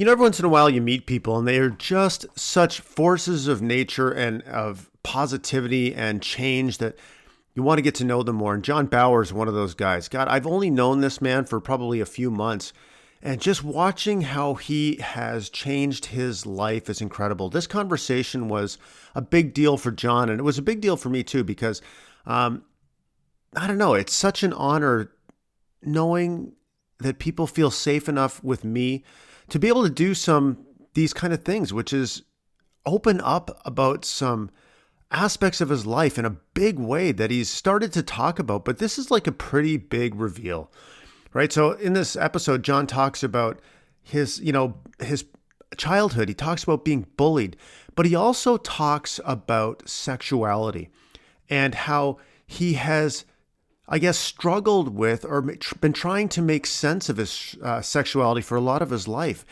Every once in a while you meet people and they are just such forces of nature and of positivity and change that you want to get to know them more. And John Bauer is one of those guys. God, I've only known this man for probably a few months. And just watching how he has changed his life is incredible. This conversation was a big deal for John, and it was a big deal for me too, because I don't know, it's such an honor knowing that people feel safe enough with me to be able to do these kind of things, which is open up about some aspects of his life in a big way that he's started to talk about. But this is like a pretty big reveal, right? So in this episode, John talks about his childhood. He talks about being bullied, but he also talks about sexuality and how he has, I guess, struggled with or been trying to make sense of his sexuality for a lot of his life,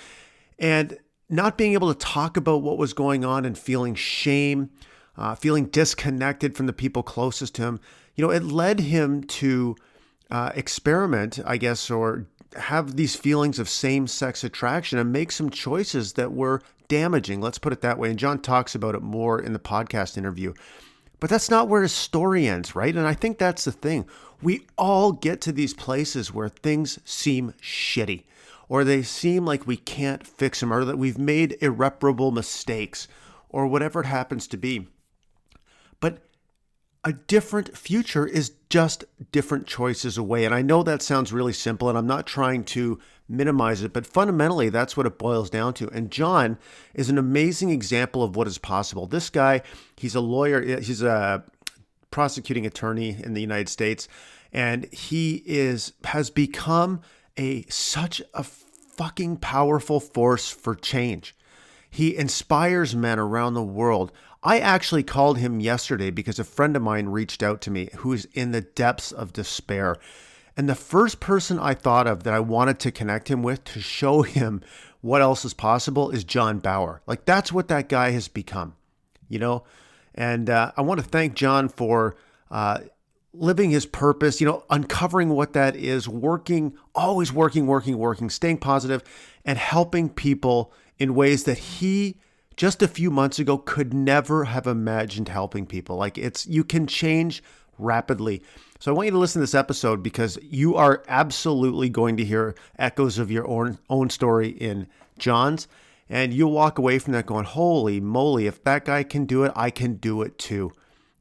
and not being able to talk about what was going on and feeling shame, feeling disconnected from the people closest to him. It led him to experiment, I guess, or have these feelings of same-sex attraction and make some choices that were damaging. Let's put it that way. And John talks about it more in the podcast interview. But that's not where his story ends, right? And I think that's the thing. We all get to these places where things seem shitty, or they seem like we can't fix them, or that we've made irreparable mistakes, or whatever it happens to be. But a different future is just different choices away. And I know that sounds really simple, and I'm not trying to minimize it, but fundamentally, that's what it boils down to. And John is an amazing example of what is possible. This guy, he's a lawyer, he's a prosecuting attorney in the United States, and he has become such a fucking powerful force for change. He inspires men around the world. I actually called him yesterday because a friend of mine reached out to me who is in the depths of despair. And the first person I thought of that I wanted to connect him with to show him what else is possible is John Bauer. Like, that's what that guy has become, And I want to thank John for living his purpose, uncovering what that is, always working, staying positive, and helping people in ways that he just a few months ago could never have imagined helping people. Like, you can change rapidly. So I want you to listen to this episode because you are absolutely going to hear echoes of your own story in John's, and you'll walk away from that going, holy moly, if that guy can do it, I can do it too.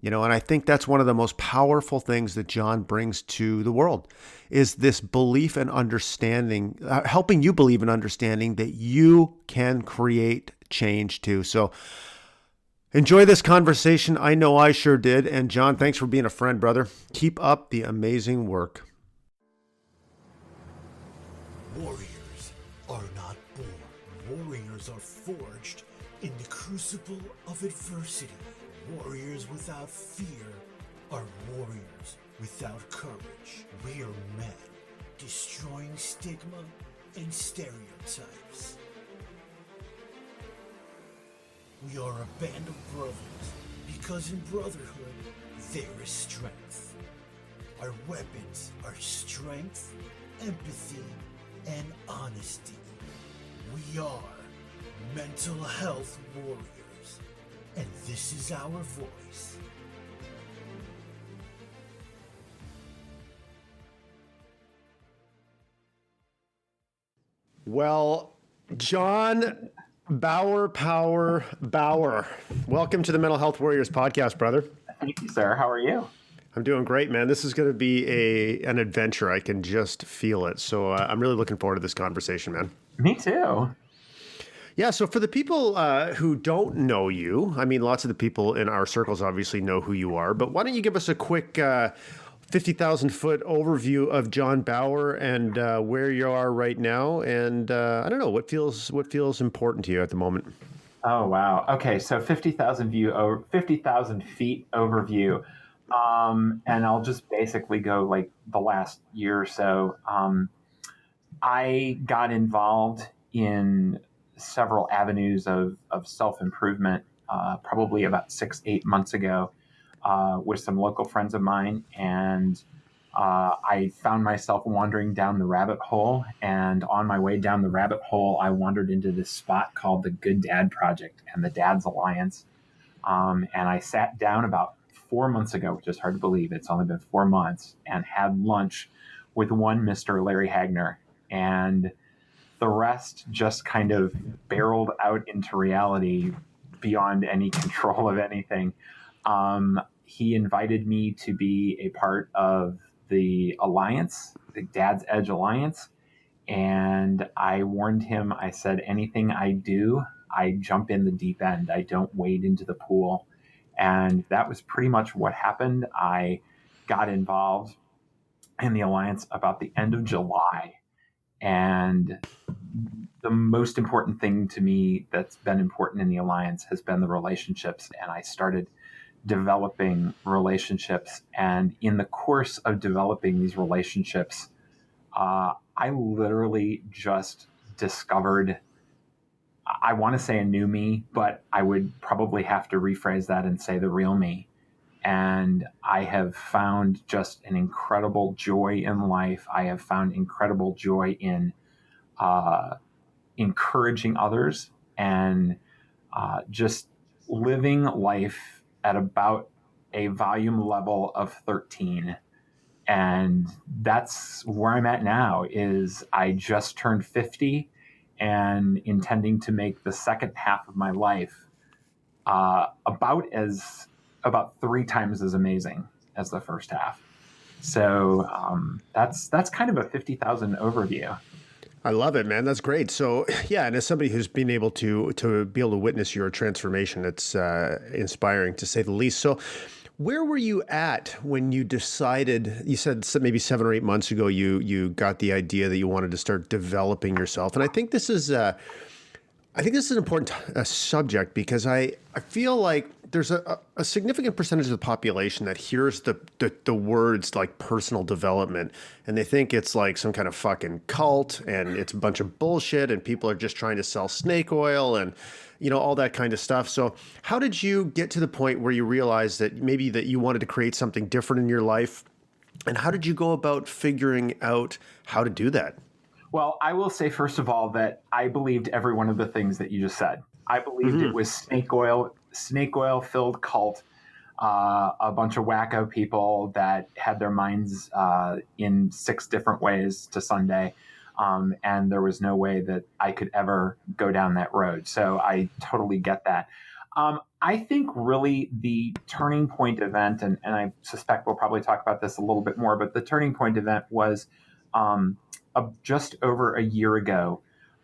And I think that's one of the most powerful things that John brings to the world is this belief and understanding, helping you believe and understanding that you can create change too. So enjoy this conversation. I know I sure did. And John, thanks for being a friend, brother. Keep up the amazing work. Warriors are not born. Warriors are forged in the crucible of adversity. Warriors without fear are warriors without courage. We are men, destroying stigma and stereotypes. We are a band of brothers, because in brotherhood, there is strength. Our weapons are strength, empathy, and honesty. We are mental health warriors. And this is our voice. Well, John Bauer Power Bauer, welcome to the Mental Health Warriors podcast, brother. Thank you, sir. How are you? I'm doing great, man. This is going to be an adventure. I can just feel it. So I'm really looking forward to this conversation, man. Me too. Yeah, so for the people who don't know you, I mean, lots of the people in our circles obviously know who you are, but why don't you give us a quick 50,000-foot overview of John Bauer and where you are right now, and I don't know, what feels important to you at the moment? Oh, wow. Okay, so 50,000 feet overview, and I'll just basically go like the last year or so. I got involved in several avenues of self-improvement probably about 6-8 months ago with some local friends of mine. And I found myself wandering down the rabbit hole, and on my way down the rabbit hole, I wandered into this spot called the Good Dad Project and the Dad's Alliance. And I sat down about 4 months ago, which is hard to believe. It's only been 4 months, and had lunch with one Mr. Larry Hagner. And the rest just kind of barreled out into reality beyond any control of anything. He invited me to be a part of the Alliance, the Dad's Edge Alliance. And I warned him, I said, anything I do, I jump in the deep end. I don't wade into the pool. And that was pretty much what happened. I got involved in the Alliance about the end of July. And the most important thing to me that's been important in the Alliance has been the relationships. And I started developing relationships. And in the course of developing these relationships, I literally just discovered, I want to say a new me, but I would probably have to rephrase that and say the real me. And I have found just an incredible joy in life. I have found incredible joy in encouraging others and just living life at about a volume level of 13. And that's where I'm at now. Is I just turned 50 and intending to make the second half of my life about 3 times as amazing as the first half. So that's kind of a 50,000 overview. I love it, man. That's great. So, yeah, and as somebody who's been able to be able to witness your transformation, it's inspiring to say the least. So, where were you at when you decided? You said maybe 7 or 8 months ago you got the idea that you wanted to start developing yourself, and I think this is an important subject because I feel like there's a significant percentage of the population that hears the words like personal development and they think it's like some kind of fucking cult and it's a bunch of bullshit and people are just trying to sell snake oil and all that kind of stuff. So how did you get to the point where you realized that maybe that you wanted to create something different in your life? And how did you go about figuring out how to do that? Well, I will say, first of all, that I believed every one of the things that you just said. I believed it was snake oil filled cult, a bunch of wacko people that had their minds in 6 different ways to Sunday. And there was no way that I could ever go down that road. So I totally get that. I think really the turning point event, and I suspect we'll probably talk about this a little bit more, but the turning point event was just over a year ago.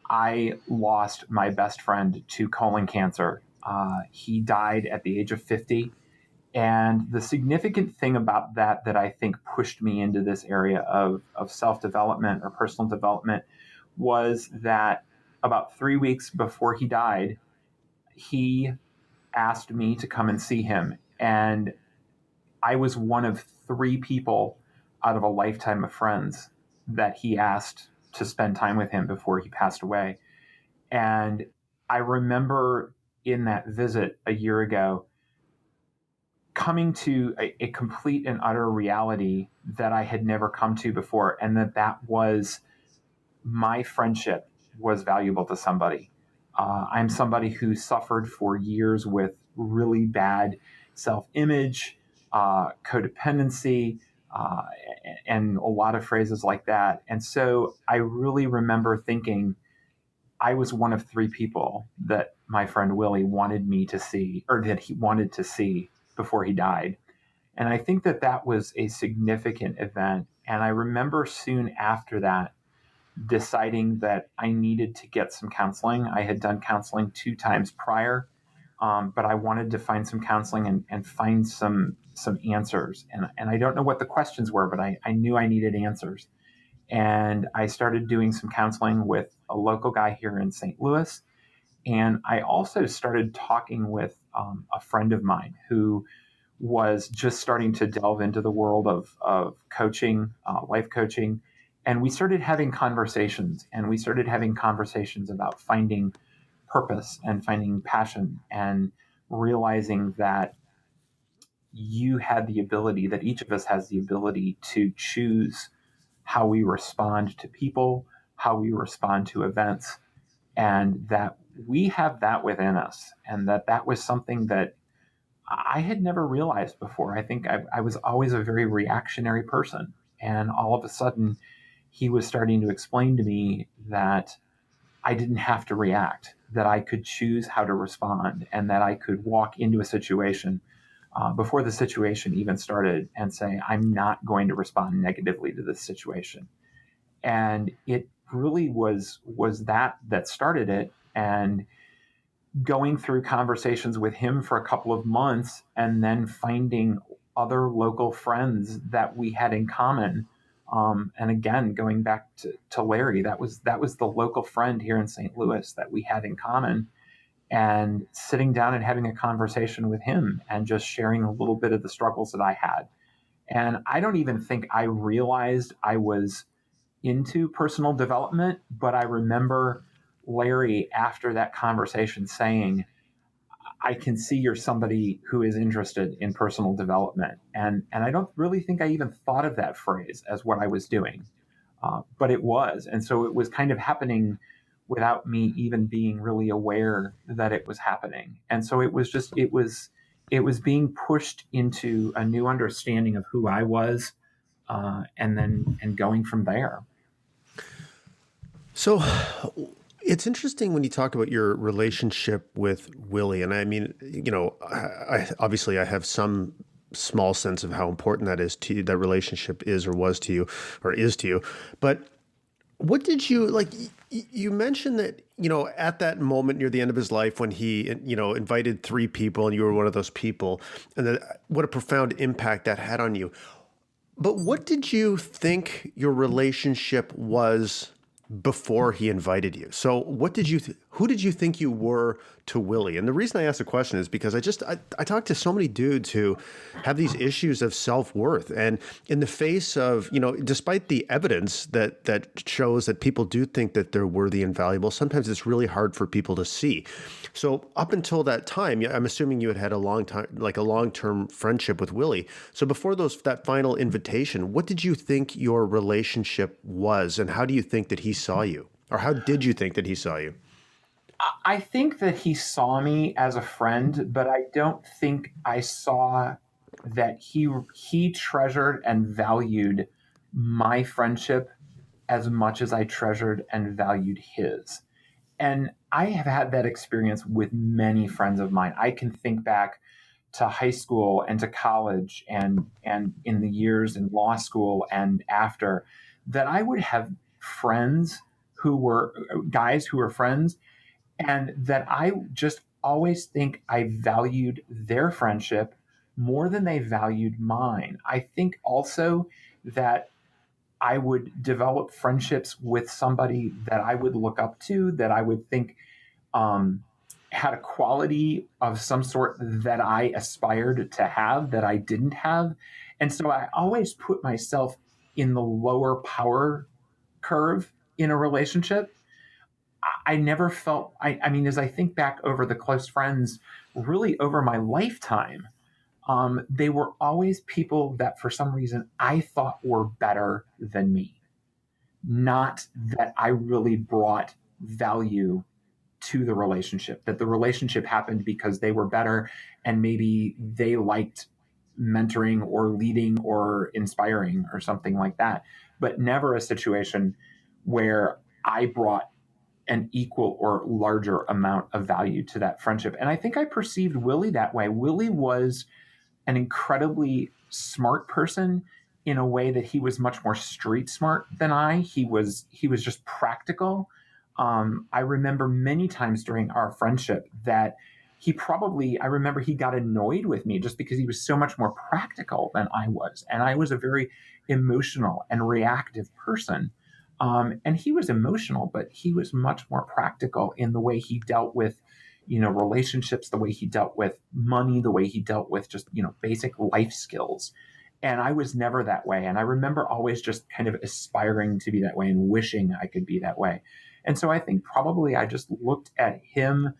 I lost my best friend to colon cancer. He died at the age of 50. And the significant thing about that I think pushed me into this area of self-development or personal development was that about 3 weeks before he died, he asked me to come and see him. And I was one of 3 people out of a lifetime of friends that he asked to spend time with him before he passed away. And I remember in that visit a year ago, coming to a complete and utter reality that I had never come to before, and that was my friendship was valuable to somebody. I'm somebody who suffered for years with really bad self-image, codependency, and a lot of phrases like that. And so I really remember thinking I was one of 3 people that my friend Willie wanted me to see, or that he wanted to see before he died. And I think that was a significant event. And I remember soon after that deciding that I needed to get some counseling. I had done counseling 2 times prior, but I wanted to find some counseling and find some answers. And I don't know what the questions were, but I knew I needed answers. And I started doing some counseling with a local guy here in St. Louis. And I also started talking with a friend of mine who was just starting to delve into the world of coaching, life coaching. And we started having conversations, about finding purpose and finding passion and realizing that you had the ability, that each of us has the ability to choose how we respond to people, how we respond to events, and that we have that within us. And that was something that I had never realized before. I think I was always a very reactionary person. And all of a sudden, he was starting to explain to me that I didn't have to react, that I could choose how to respond, and that I could walk into a situation before the situation even started and say, I'm not going to respond negatively to this situation. And it really was that started it. And going through conversations with him for a couple of months and then finding other local friends that we had in common. And again, going back to Larry, that was the local friend here in St. Louis that we had in common, and sitting down and having a conversation with him and just sharing a little bit of the struggles that I had. And I don't even think I realized I was into personal development, but I remember Larry after that conversation saying, I can see you're somebody who is interested in personal development. And I don't really think I even thought of that phrase as what I was doing, but it was. And so it was kind of happening without me even being really aware that it was happening. And so it was being pushed into a new understanding of who I was, and going from there. So it's interesting when you talk about your relationship with Willie. And I mean, I obviously I have some small sense of how important that is to you, that relationship is or was to you or is to you. But what did you like? You mentioned that, at that moment near the end of his life when he, invited 3 people and you were one of those people, and that what a profound impact that had on you. But what did you think your relationship was before he invited you? So who did you think you were to Willie? And the reason I ask the question is because I talk to so many dudes who have these issues of self-worth. And in the face of, despite the evidence that shows that people do think that they're worthy and valuable, sometimes it's really hard for people to see. So up until that time, I'm assuming you had a long time, like a long-term friendship with Willie. So before that final invitation, what did you think your relationship was, and how do you think that he saw you? Or how did you think that he saw you? I think that he saw me as a friend, but I don't think I saw that he treasured and valued my friendship as much as I treasured and valued his. And I have had that experience with many friends of mine. I can think back to high school and to college and in the years in law school and after, that I would have friends who were guys who were friends, and that I just always think I valued their friendship more than they valued mine. I think also that I would develop friendships with somebody that I would look up to, that I would think um, had a quality of some sort that I aspired to have that I didn't have. And so I always put myself in the lower power curve in a relationship. I never felt, I mean, as I think back over the close friends, really over my lifetime, they were always people that for some reason I thought were better than me, not that I really brought value to the relationship, that the relationship happened because they were better and maybe they liked mentoring or leading or inspiring or something like that, but never a situation where I brought an equal or larger amount of value to that friendship. And I think I perceived Willie that way. Willie was an incredibly smart person in a way that he was much more street smart than I. He was just practical. I remember many times during our friendship that I remember he got annoyed with me just because he was so much more practical than I was. And I was a very emotional and reactive person. And he was emotional, but he was much more practical in the way he dealt with, relationships, the way he dealt with money, the way he dealt with just, basic life skills. And I was never that way. And I remember always just kind of aspiring to be that way and wishing I could be that way. And so I think probably I just looked at him,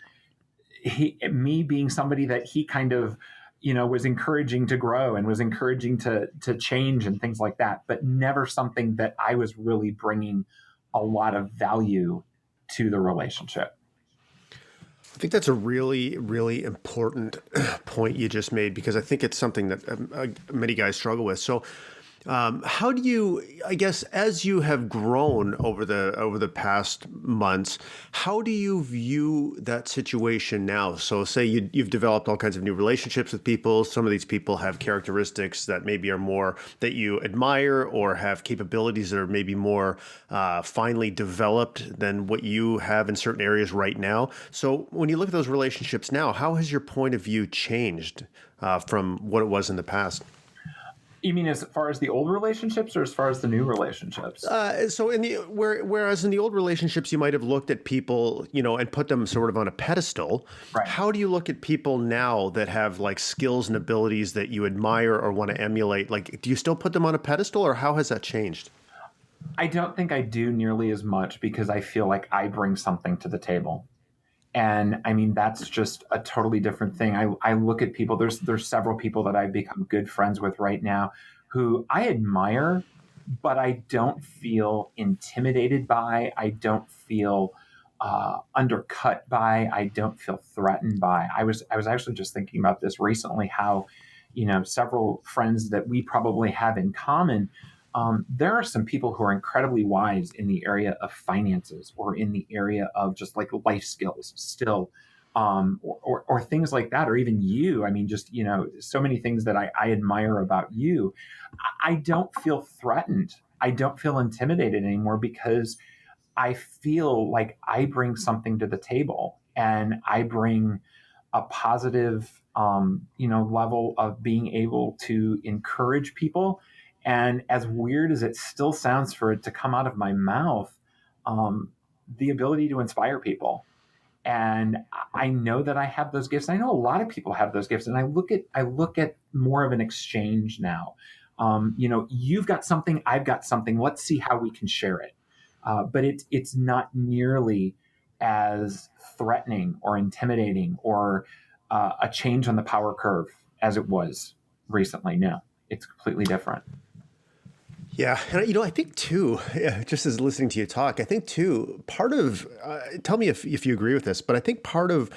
me being somebody that he kind of was encouraging to grow and was encouraging to change and things like that, but never something that I was really bringing a lot of value to the relationship. I think that's a really, really important point you just made, because I think it's something that many guys struggle with. So, how do you, I guess, as you have grown over the past months, how do you view that situation now? So, say you've developed all kinds of new relationships with people. Some of these people have characteristics that maybe are more that you admire, or have capabilities that are maybe more finely developed than what you have in certain areas right now. So, when you look at those relationships now, how has your point of view changed from what it was in the past? You mean as far as the old relationships or as far as the new relationships? So whereas in the old relationships you might have looked at people, and put them sort of on a pedestal. Right. How do you look at people now that have like skills and abilities that you admire or want to emulate? Like, do you still put them on a pedestal, or how has that changed? I don't think I do nearly as much, because I feel like I bring something to the table. And I mean, that's just a totally different thing. I look at people, there's several people that I've become good friends with right now who I admire, but I don't feel intimidated by. I don't feel undercut by. I don't feel threatened by. I was actually just thinking about this recently, how, several friends that we probably have in common, there are some people who are incredibly wise in the area of finances, or in the area of just like life skills still, or things like that, or even you. I mean, just, so many things that I admire about you. I don't feel threatened. I don't feel intimidated anymore, because I feel like I bring something to the table, and I bring a positive, level of being able to encourage people. And as weird as it still sounds for it to come out of my mouth, um, the ability to inspire people. And I know that I have those gifts. I know a lot of people have those gifts, and I look at more of an exchange now. You've got something, I've got something. Let's see how we can share it. But it's not nearly as threatening or intimidating, or a change on the power curve as it was recently. No, it's completely different. Yeah, and I think too, yeah, just as listening to you talk, I think too, part of, tell me if you agree with this, but I think part of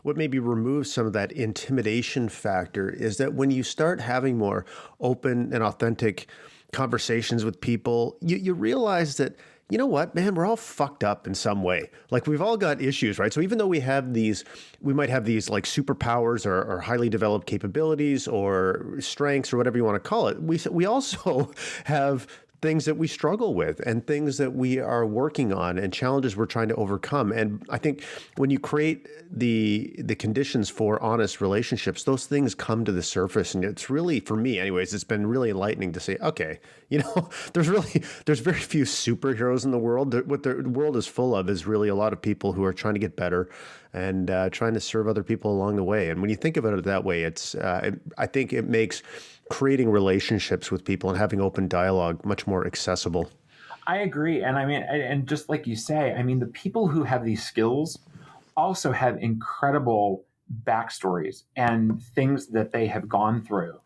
what maybe removes some of that intimidation factor is that when you start having more open and authentic conversations with people, you realize that, you know what, man, we're all fucked up in some way. Like, we've all got issues, right? So even though we might have these like superpowers, or highly developed capabilities, or strengths, or whatever you want to call it, we also have things that we struggle with, and things that we are working on, and challenges we're trying to overcome. And I think when you create the conditions for honest relationships, those things come to the surface. And it's really, for me anyways, it's been really enlightening to say, okay, there's very few superheroes in the world. What the world is full of is really a lot of people who are trying to get better, and trying to serve other people along the way. And when you think about it that way, I think it makes creating relationships with people and having open dialogue much more accessible. I agree. And I mean, and just like you say, I mean, the people who have these skills also have incredible backstories and things that they have gone through.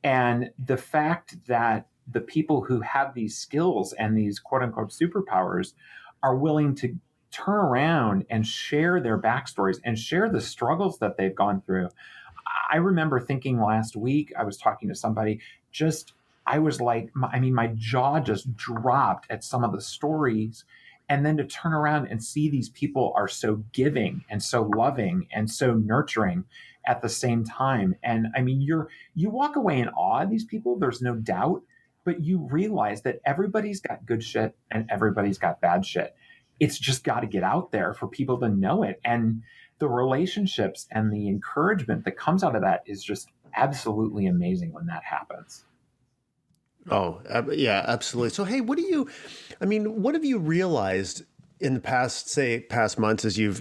And the fact that the people who have these skills and these quote unquote superpowers are willing to turn around and share their backstories and share the struggles that they've gone through. I remember thinking last week, I was talking to somebody, I was like, my jaw just dropped at some of the stories. And then to turn around and see these people are so giving and so loving and so nurturing at the same time. And I mean, you walk away in awe of these people, there's no doubt, but you realize that everybody's got good shit and everybody's got bad shit. It's just got to get out there for people to know it. And the relationships and the encouragement that comes out of that is just absolutely amazing when that happens. Oh, yeah, absolutely. So, hey, what have you realized in the past months, as you've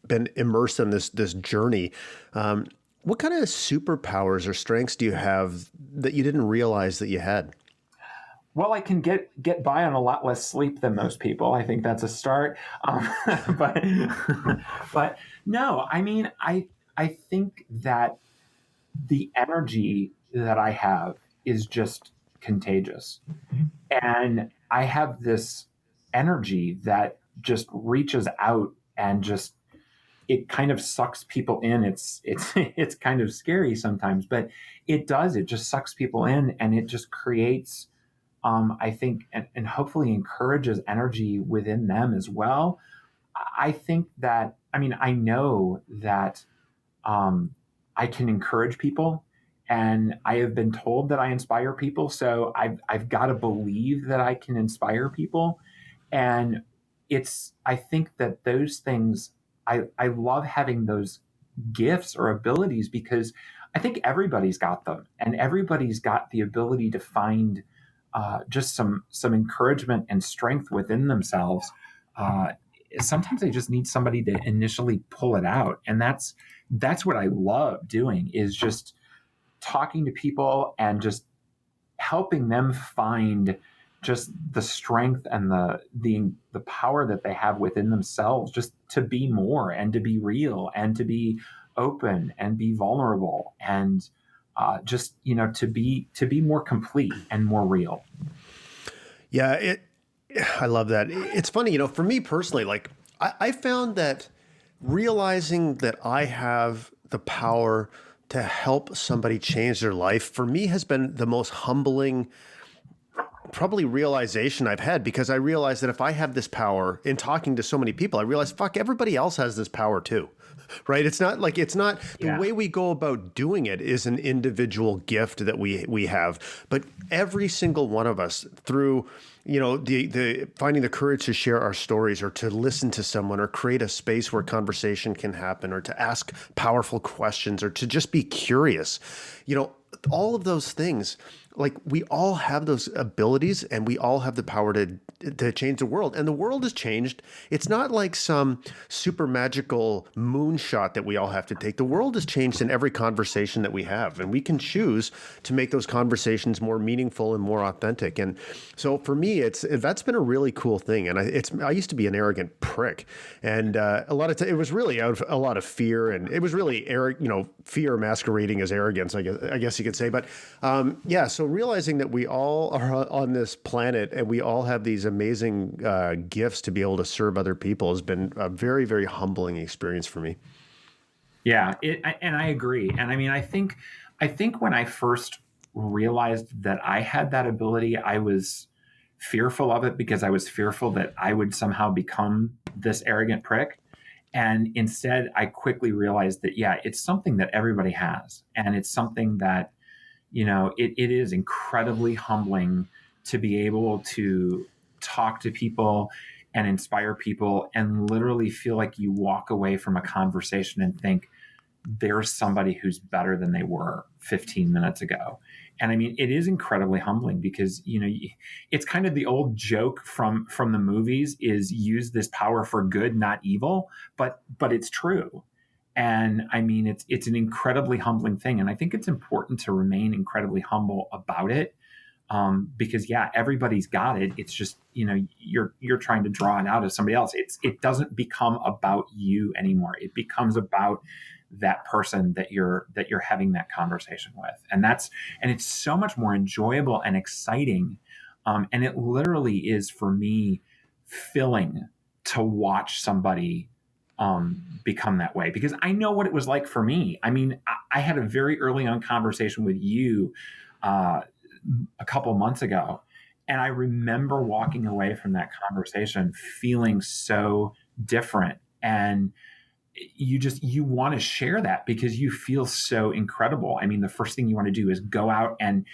been immersed in this journey? What kind of superpowers or strengths do you have that you didn't realize that you had? Well, I can get by on a lot less sleep than most people. I think that's a start. But but no, I mean, I think that the energy that I have is just contagious. And I have this energy that just reaches out and just it kind of sucks people in. It's kind of scary sometimes, but it does. It just sucks people in, and it just creates, I think, and hopefully encourages energy within them as well. I think that, I mean, I know that I can encourage people, and I have been told that I inspire people. So I've got to believe that I can inspire people. And I think that those things, I love having those gifts or abilities because I think everybody's got them, and everybody's got the ability to find just some encouragement and strength within themselves. Sometimes they just need somebody to initially pull it out, and that's what I love doing, is just talking to people and just helping them find just the strength and the power that they have within themselves, just to be more and to be real and to be open and be vulnerable and just to be more complete and more real. Yeah, I love that. It's funny, for me personally, like I found that realizing that I have the power to help somebody change their life for me has been the most humbling probably realization I've had, because I realized that if I have this power in talking to so many people, I realized, fuck, everybody else has this power too. Right? It's not the way we go about doing it is an individual gift that we have, but every single one of us, through the finding the courage to share our stories or to listen to someone or create a space where conversation can happen or to ask powerful questions or to just be curious, all of those things, like we all have those abilities and we all have the power to change the world. And the world has changed. It's not like some super magical moonshot that we all have to take. The world has changed in every conversation that we have, and we can choose to make those conversations more meaningful and more authentic. And so for me, that's been a really cool thing. And I used to be an arrogant prick, and a lot of it was really out of a lot of fear, and it was really fear masquerading as arrogance, I guess you could say. But so realizing that we all are on this planet and we all have these amazing gifts to be able to serve other people has been a very, very humbling experience for me. Yeah, and I agree. And I mean, I think when I first realized that I had that ability, I was fearful of it because I was fearful that I would somehow become this arrogant prick. And instead, I quickly realized that, it's something that everybody has. And it's something that, it is incredibly humbling to be able to talk to people and inspire people and literally feel like you walk away from a conversation and think, there's somebody who's better than they were 15 minutes ago. And I mean, it is incredibly humbling because, it's kind of the old joke from the movies is use this power for good, not evil, but it's true. And I mean, it's an incredibly humbling thing. And I think it's important to remain incredibly humble about it. Because everybody's got it. It's just, you're trying to draw it out of somebody else. It doesn't become about you anymore. It becomes about that person that you're having that conversation with. And it's so much more enjoyable and exciting. And it literally is, for me, filling to watch somebody become that way, because I know what it was like for me. I mean, I had a very early on conversation with you a couple months ago, and I remember walking away from that conversation feeling so different. And you want to share that because you feel so incredible. I mean, the first thing you want to do is go out and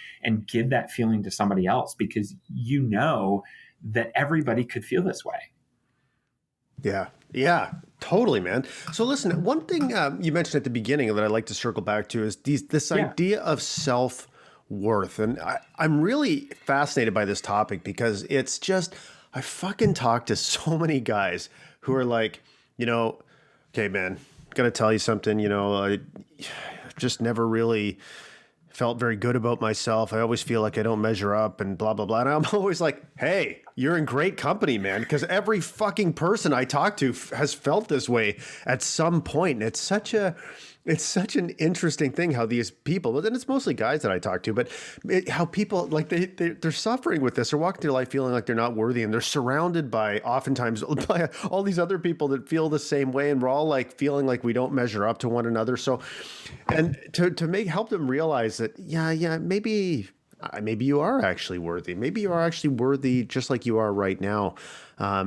give that feeling to somebody else, because that everybody could feel this way. Yeah, totally, man. So listen, one thing you mentioned at the beginning that I'd like to circle back to is this idea of self-worth. And I'm really fascinated by this topic because it's just, I fucking talk to so many guys who are like, okay, man, gotta tell you something, I just never really felt very good about myself. I always feel like I don't measure up and blah, blah, blah. And I'm always like, hey, you're in great company, man. Because every fucking person I talk to has felt this way at some point. And it's It's such an interesting thing how these people, and it's mostly guys that I talk to, but how people like they're suffering with this. They're walking through life feeling like they're not worthy, and they're surrounded by oftentimes by all these other people that feel the same way, and we're all like feeling like we don't measure up to one another. So, and to make help them realize that maybe you are actually worthy. Maybe you are actually worthy just like you are right now.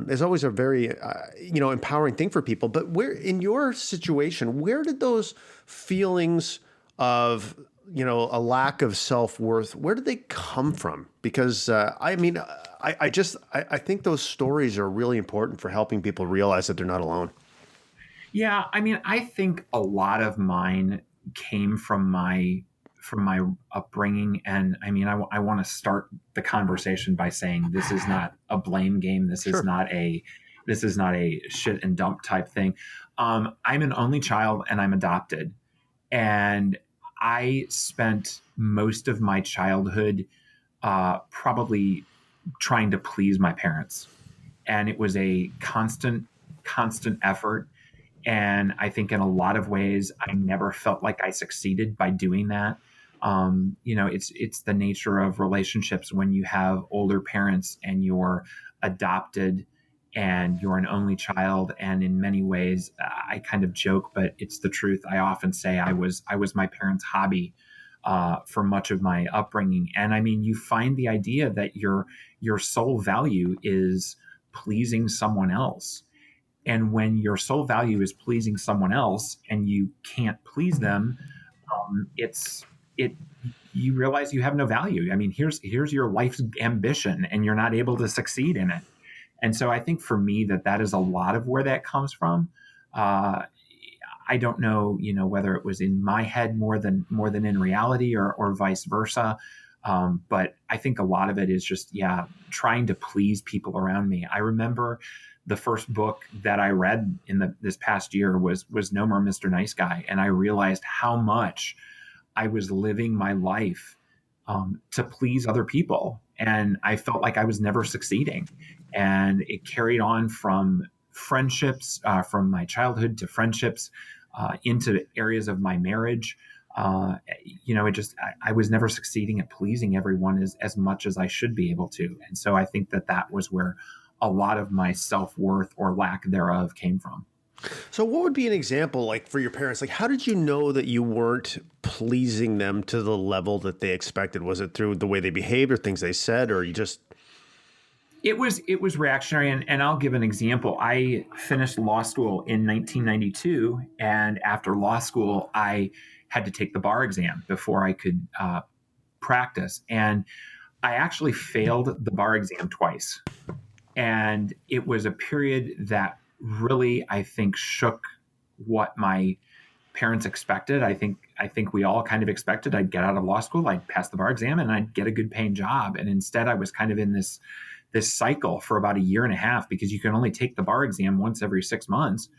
Is always a very, empowering thing for people. But where, in your situation, where did those feelings of, a lack of self-worth, where did they come from? Because, I think those stories are really important for helping people realize that they're not alone. Yeah, I mean, I think a lot of mine came from my upbringing, and I mean, I want to start the conversation by saying this is not a blame game. Sure. This is not a shit and dump type thing. I'm an only child, and I'm adopted, and I spent most of my childhood probably trying to please my parents, and it was a constant effort. And I think in a lot of ways, I never felt like I succeeded by doing that. It's the nature of relationships when you have older parents and you're adopted and you're an only child. And in many ways, I kind of joke, but it's the truth. I often say I was my parents' hobby for much of my upbringing. And I mean, you find the idea that your sole value is pleasing someone else. And when your sole value is pleasing someone else and you can't please them, it's it you realize you have no value. I mean, here's your life's ambition, and you're not able to succeed in it. And so I think for me that is a lot of where that comes from. Uh, I don't know, whether it was in my head more than in reality, or vice versa. But I think a lot of it is just, trying to please people around me. I remember the first book that I read in this past year was No More Mr. Nice Guy. And I realized how much I was living my life to please other people. And I felt like I was never succeeding. And it carried on from friendships, from my childhood to friendships, into areas of my marriage. I was never succeeding at pleasing everyone as much as I should be able to. And so I think that was where a lot of my self-worth or lack thereof came from. So what would be an example, like, for your parents? Like, how did you know that you weren't pleasing them to the level that they expected? Was it through the way they behaved or things they said, or you just... It was reactionary, and I'll give an example. I finished law school in 1992, and after law school, I had to take the bar exam before I could practice, and I actually failed the bar exam twice. And it was a period that really, I think, shook what my parents expected. I think we all kind of expected I'd get out of law school, I'd pass the bar exam, and I'd get a good paying job. And instead, I was kind of in this cycle for about a year and a half, because you can only take the bar exam once every 6 months.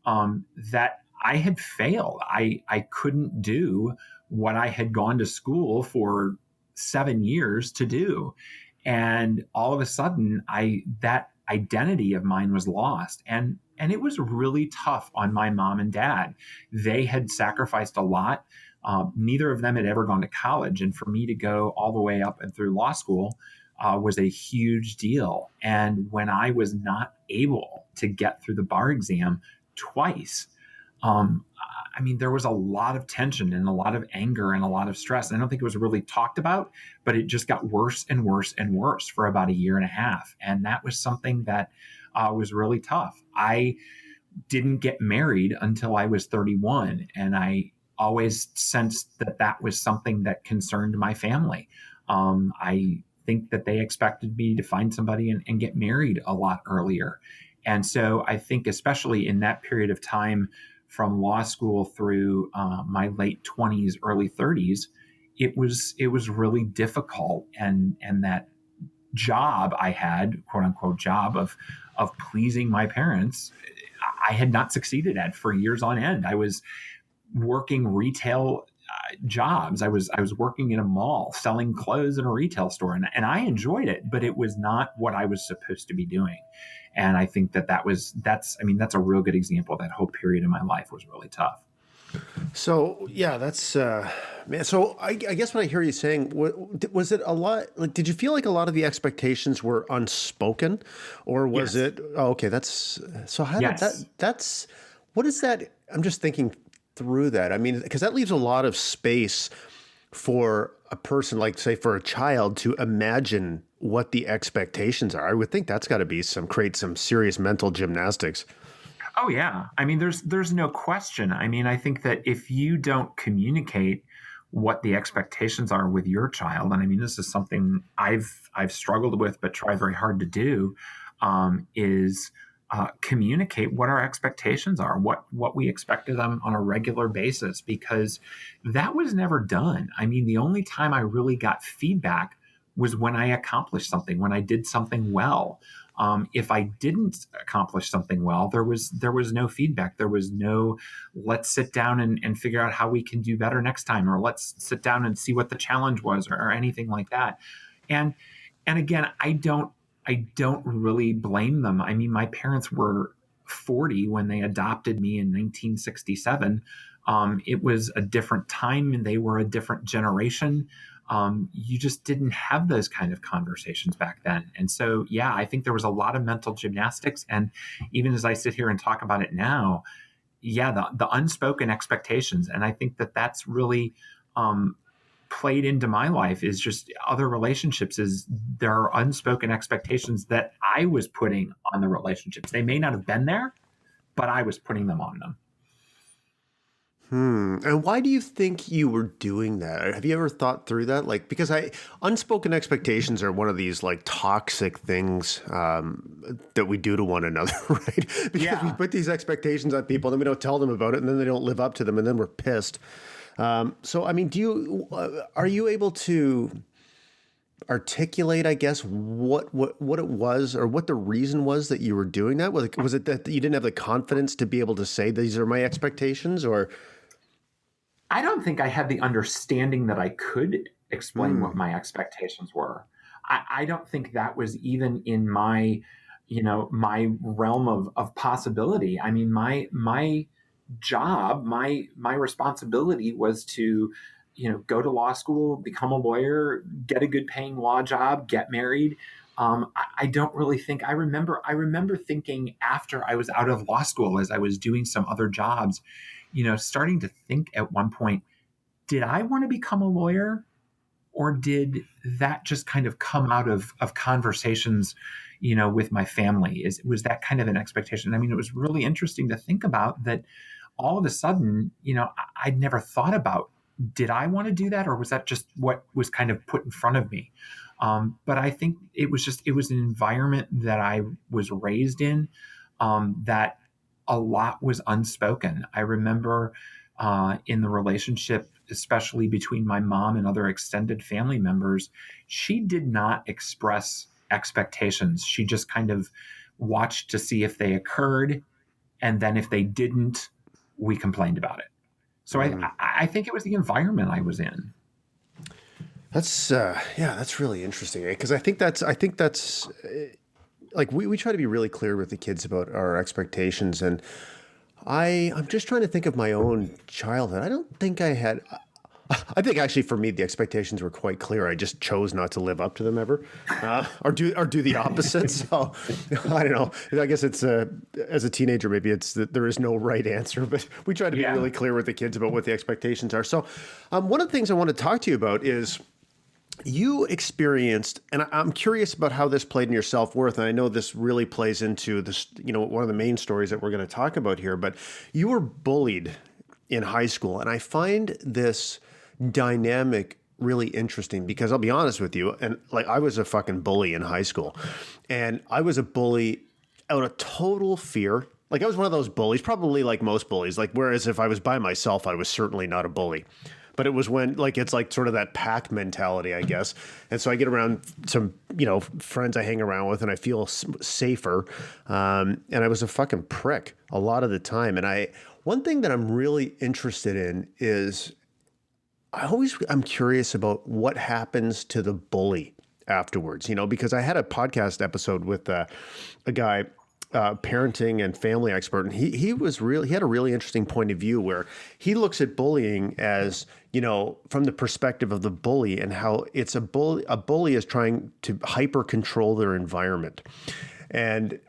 That I had failed. I couldn't do what I had gone to school for 7 years to do. And all of a sudden, that identity of mine was lost. And it was really tough on my mom and dad. They had sacrificed a lot. Neither of them had ever gone to college. And for me to go all the way up and through law school was a huge deal. And when I was not able to get through the bar exam twice, there was a lot of tension and a lot of anger and a lot of stress. I don't think it was really talked about, but it just got worse and worse and worse for about a year and a half. And that was something that was really tough. I didn't get married until I was 31. And I always sensed that was something that concerned my family. I think that they expected me to find somebody and get married a lot earlier. And so I think, especially in that period of time, from law school through my late 20s, early 30s, it was really difficult. And that job I had, quote unquote, job of pleasing my parents, I had not succeeded at for years on end. I was working retail jobs. I was working in a mall selling clothes in a retail store, and I enjoyed it, but it was not what I was supposed to be doing. And I think that's a real good example. That whole period of my life was really tough. So yeah, that's man. So I guess what I hear you saying was it a lot. Like, did you feel like a lot of the expectations were unspoken, or was Yes. it? Oh, okay, that's so. How did that? Yes. That's what is that? I'm just thinking through that. I mean, because that leaves a lot of space for a person, like say for a child, to imagine what the expectations are. I would think that's got to be create some serious mental gymnastics. Oh yeah. I mean, there's no question. I mean, I think that if you don't communicate what the expectations are with your child, and I mean, this is something I've struggled with, but try very hard to do, is communicate what our expectations are, what we expect of them on a regular basis, because that was never done. I mean, the only time I really got feedback was when I accomplished something, when I did something well. If I didn't accomplish something well, there was no feedback. There was no let's sit down and figure out how we can do better next time, or let's sit down and see what the challenge was, or anything like that. And and again, I don't really blame them. I mean, my parents were 40 when they adopted me in 1967. It was a different time, and they were a different generation. You just didn't have those kind of conversations back then. And so, yeah, I think there was a lot of mental gymnastics. And even as I sit here and talk about it now, yeah, the unspoken expectations. And I think that that's really um, played into my life, is just other relationships, is there are unspoken expectations that I was putting on the relationships. They may not have been there, but I was putting them on them. And why do you think you were doing that? Have you ever thought through that? Like, because unspoken expectations are one of these like toxic things that we do to one another, right? Because we Yeah. put these expectations on people, and then we don't tell them about it, and then they don't live up to them, and then we're pissed. So, I mean, are you able to articulate, I guess, what it was, or what the reason was that you were doing that? Was it that you didn't have the confidence to be able to say these are my expectations, or? I don't think I had the understanding that I could explain what my expectations were. I don't think that was even in my realm of possibility. I mean, my job, my responsibility was to, go to law school, become a lawyer, get a good paying law job, get married. I don't really think I remember thinking after I was out of law school, as I was doing some other jobs, starting to think at one point, did I want to become a lawyer, or did that just kind of come out of conversations, with my family? Was that kind of an expectation? I mean, it was really interesting to think about that. All of a sudden, I'd never thought about, did I want to do that, or was that just what was kind of put in front of me? But I think it was an environment that I was raised in, that a lot was unspoken. I remember in the relationship, especially between my mom and other extended family members, she did not express expectations. She just kind of watched to see if they occurred. And then if they didn't, we complained about it. So I think it was the environment I was in. That's yeah, that's really interesting because I think that's like we try to be really clear with the kids about our expectations, and I'm just trying to think of my own childhood. I don't think I had. I think actually for me the expectations were quite clear. I just chose not to live up to them ever, or do the opposite. So I don't know. I guess it's as a teenager maybe it's that there is no right answer, but we try to be Yeah. really clear with the kids about what the expectations are. So one of the things I want to talk to you about is you experienced, and I'm curious about how this played in your self-worth. And I know this really plays into this, one of the main stories that we're going to talk about here, but you were bullied in high school. And I find this dynamic really interesting because I'll be honest with you. And like, I was a fucking bully in high school, and I was a bully out of total fear. Like, I was one of those bullies, probably like most bullies. Like, whereas if I was by myself, I was certainly not a bully. But it was when, like, it's like sort of that pack mentality, I guess. And so I get around some, friends I hang around with, and I feel safer. And I was a fucking prick a lot of the time. And one thing that I'm really interested in is I'm curious about what happens to the bully afterwards, because I had a podcast episode with a guy parenting and family expert, and he had a really interesting point of view where he looks at bullying as, from the perspective of the bully, and how it's a bully is trying to hyper control their environment. And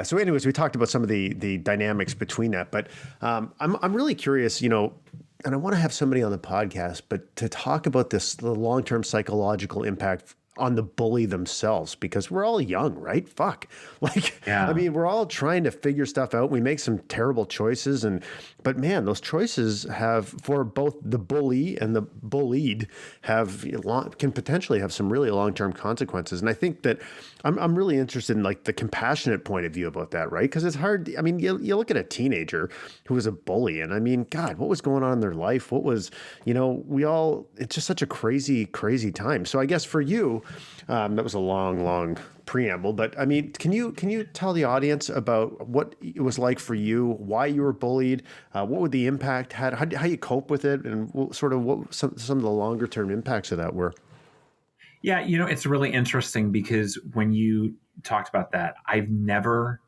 so anyways, we talked about some of the dynamics between that, but I'm really curious, and I want to have somebody on the podcast, but to talk about the long-term psychological impact on the bully themselves, because we're all young, right? Fuck. Like, I Yeah. mean, we're all trying to figure stuff out. We make some terrible choices, but man, those choices have, for both the bully and the bullied, can potentially have some really long-term consequences. And I think that I'm really interested in like the compassionate point of view about that, right? Because it's hard. I mean, you look at a teenager who was a bully, and I mean, God, what was going on in their life? What was, it's just such a crazy, crazy time. So I guess for you, that was a long, long preamble, but I mean, can you tell the audience about what it was like for you, why you were bullied, what would the impact had, how you cope with it, and sort of what some of the longer term impacts of that were? Yeah, it's really interesting because when you talked about that, I've never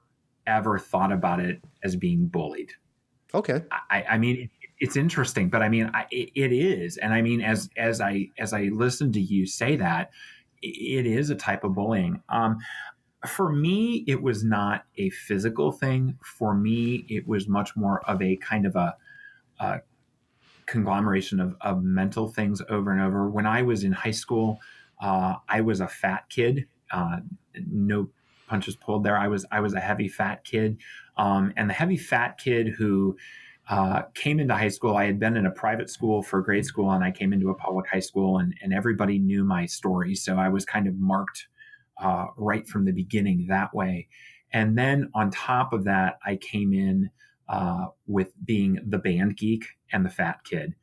ever thought about it as being bullied. Okay. I mean, it's interesting, but I mean, it is, and I mean, as I listen to you say that, it is a type of bullying. For me, it was not a physical thing. For me, it was much more of a kind of a conglomeration of mental things over and over. When I was in high school, I was a fat kid. No punches pulled there. I was a heavy fat kid, and the heavy fat kid who came into high school. I had been in a private school for grade school, and I came into a public high school, and everybody knew my story. So I was kind of marked right from the beginning that way. And then on top of that, I came in with being the band geek and the fat kid.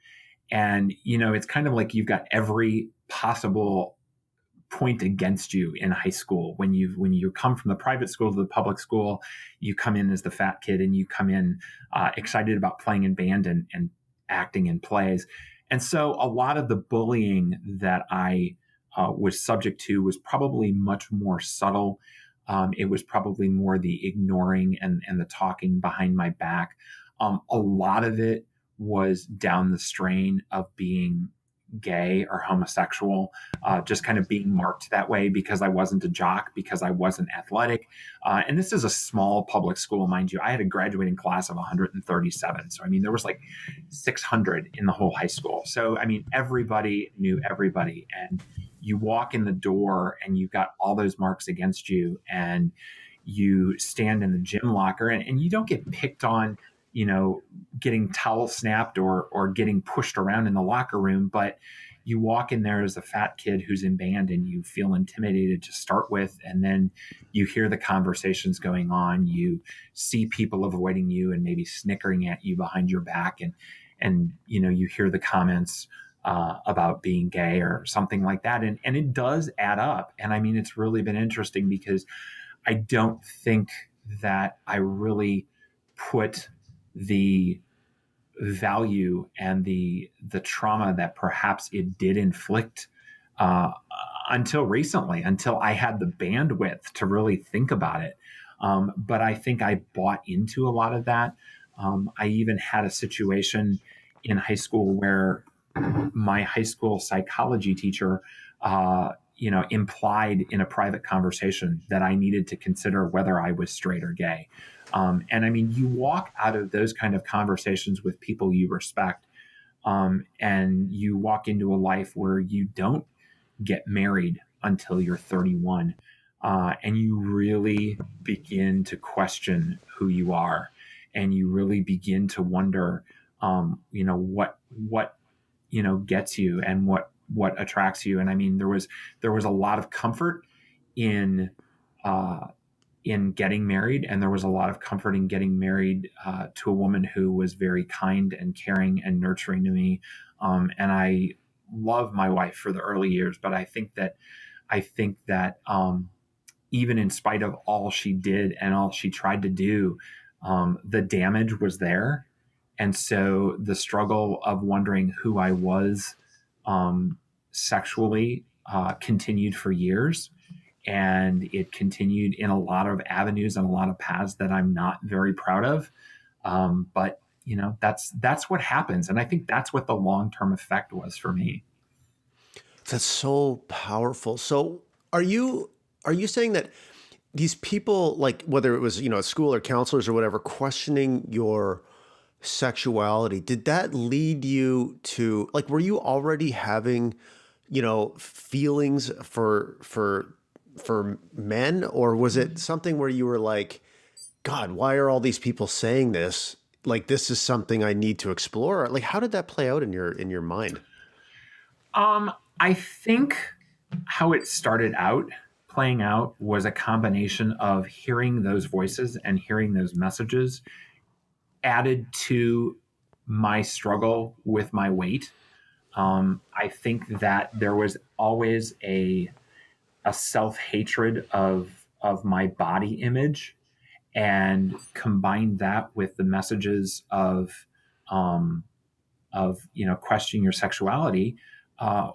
And, it's kind of like you've got every possible point against you in high school. When you come from the private school to the public school, you come in as the fat kid, and you come in excited about playing in band and acting in plays. And so a lot of the bullying that I was subject to was probably much more subtle. It was probably more the ignoring and the talking behind my back. A lot of it was down the strain of being gay or homosexual, just kind of being marked that way because I wasn't a jock, because I wasn't athletic. And this is a small public school, mind you. I had a graduating class of 137. So, I mean, there was like 600 in the whole high school. So, I mean, everybody knew everybody. And you walk in the door and you've got all those marks against you, and you stand in the gym locker, and you don't get picked on, getting towel snapped or getting pushed around in the locker room, but you walk in there as a fat kid who's in band, and you feel intimidated to start with. And then you hear the conversations going on. You see people avoiding you and maybe snickering at you behind your back. And you hear the comments about being gay or something like that. And it does add up. And I mean, it's really been interesting because I don't think that I really put the value and the trauma that perhaps it did inflict until recently, until I had the bandwidth to really think about it. But I think I bought into a lot of that. I even had a situation in high school where my high school psychology teacher, implied in a private conversation that I needed to consider whether I was straight or gay. And I mean, you walk out of those kind of conversations with people you respect, and you walk into a life where you don't get married until you're 31, and you really begin to question who you are, and you really begin to wonder, what gets you and what attracts you. And I mean, there was a lot of comfort in getting married, and there was a lot of comfort in getting married to a woman who was very kind and caring and nurturing to me. And I love my wife for the early years, but I think that even in spite of all she did and all she tried to do, the damage was there. And so the struggle of wondering who I was sexually continued for years. and it continued in a lot of avenues and a lot of paths that I'm not very proud of. But that's what happens, and I think that's what the long term effect was for me. That's so powerful. So are you saying that these people, like whether it was, at school or counselors or whatever, questioning your sexuality, did that lead you to, like, were you already having, feelings for men, or was it something where you were like, God, why are all these people saying this? Like, this is something I need to explore. Like, how did that play out in your mind? I think how it started out playing out was a combination of hearing those voices and hearing those messages added to my struggle with my weight. I think that there was always a self hatred of my body image, and combine that with the messages um, of questioning your sexuality.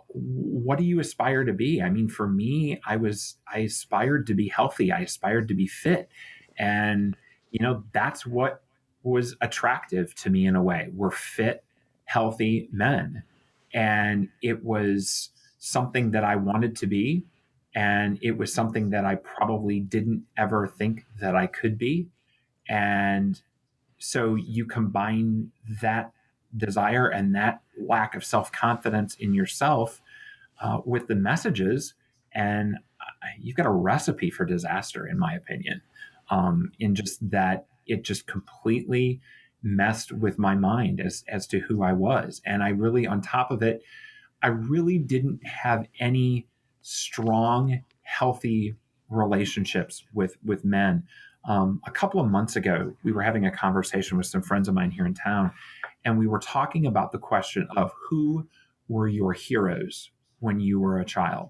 What do you aspire to be? I mean, for me, I aspired to be healthy. I aspired to be fit, and that's what was attractive to me in a way. We're fit, healthy men, and it was something that I wanted to be, and it was something that I probably didn't ever think that I could be. And so you combine that desire and that lack of self confidence in yourself with the messages, and you've got a recipe for disaster, in my opinion. In just that, it just completely messed with my mind as to who I was, and I really, on top of it, I really didn't have any strong, healthy relationships with men. A couple of months ago, we were having a conversation with some friends of mine here in town, and we were talking about the question of who were your heroes when you were a child.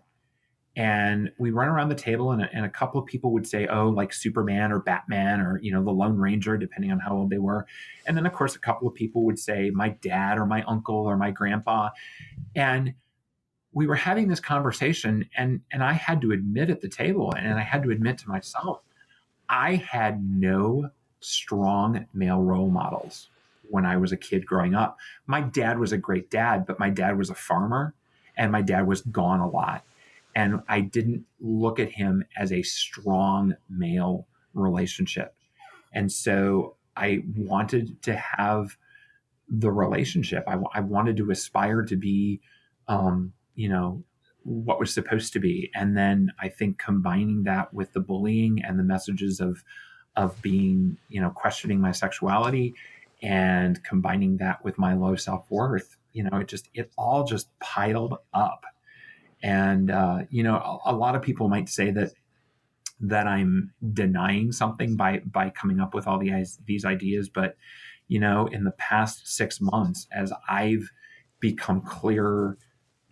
And we run around the table, and a couple of people would say, oh, like Superman or Batman or, the Lone Ranger, depending on how old they were. And then, of course, a couple of people would say my dad or my uncle or my grandpa. And we were having this conversation, and I had to admit at the table, and I had to admit to myself, I had no strong male role models when I was a kid growing up. My dad was a great dad, but my dad was a farmer, and my dad was gone a lot. And I didn't look at him as a strong male relationship. And so I wanted to have the relationship. I wanted to aspire to be, what was supposed to be. And then I think combining that with the bullying and the messages of being, questioning my sexuality, and combining that with my low self worth, it all just piled up. And a lot of people might say that I'm denying something by coming up with all these ideas, but in the past 6 months, as I've become clearer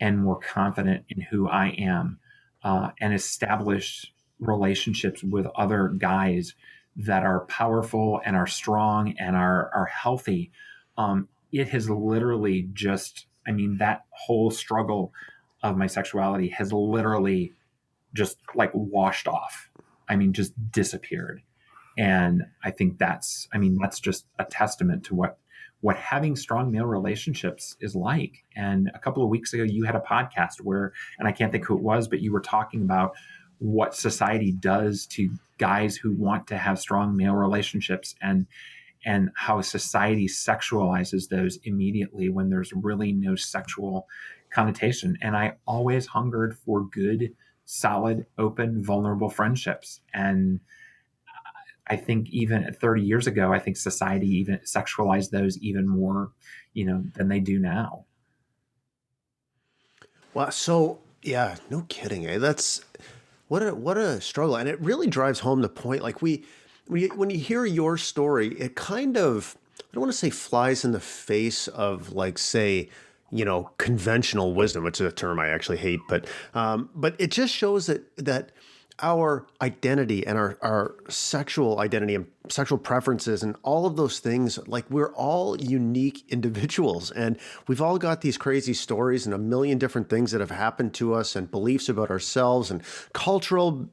and more confident in who I am, and established relationships with other guys that are powerful and are strong and are healthy, it has literally just, I mean, that whole struggle of my sexuality has literally just like washed off. I mean, just disappeared. And I think that's just a testament to what having strong male relationships is like. And a couple of weeks ago, you had a podcast where, and I can't think who it was, but you were talking about what society does to guys who want to have strong male relationships, and how society sexualizes those immediately when there's really no sexual connotation. And I always hungered for good, solid, open, vulnerable friendships. And I think even 30 years ago, I think society even sexualized those even more, than they do now. Wow. So yeah, no kidding. That's what a struggle, and it really drives home the point. Like when you hear your story, it kind of, I don't want to say flies in the face of, like, say, conventional wisdom, which is a term I actually hate, but it just shows that our identity and our sexual identity, sexual preferences and all of those things. Like, we're all unique individuals, and we've all got these crazy stories and a million different things that have happened to us, and beliefs about ourselves and cultural,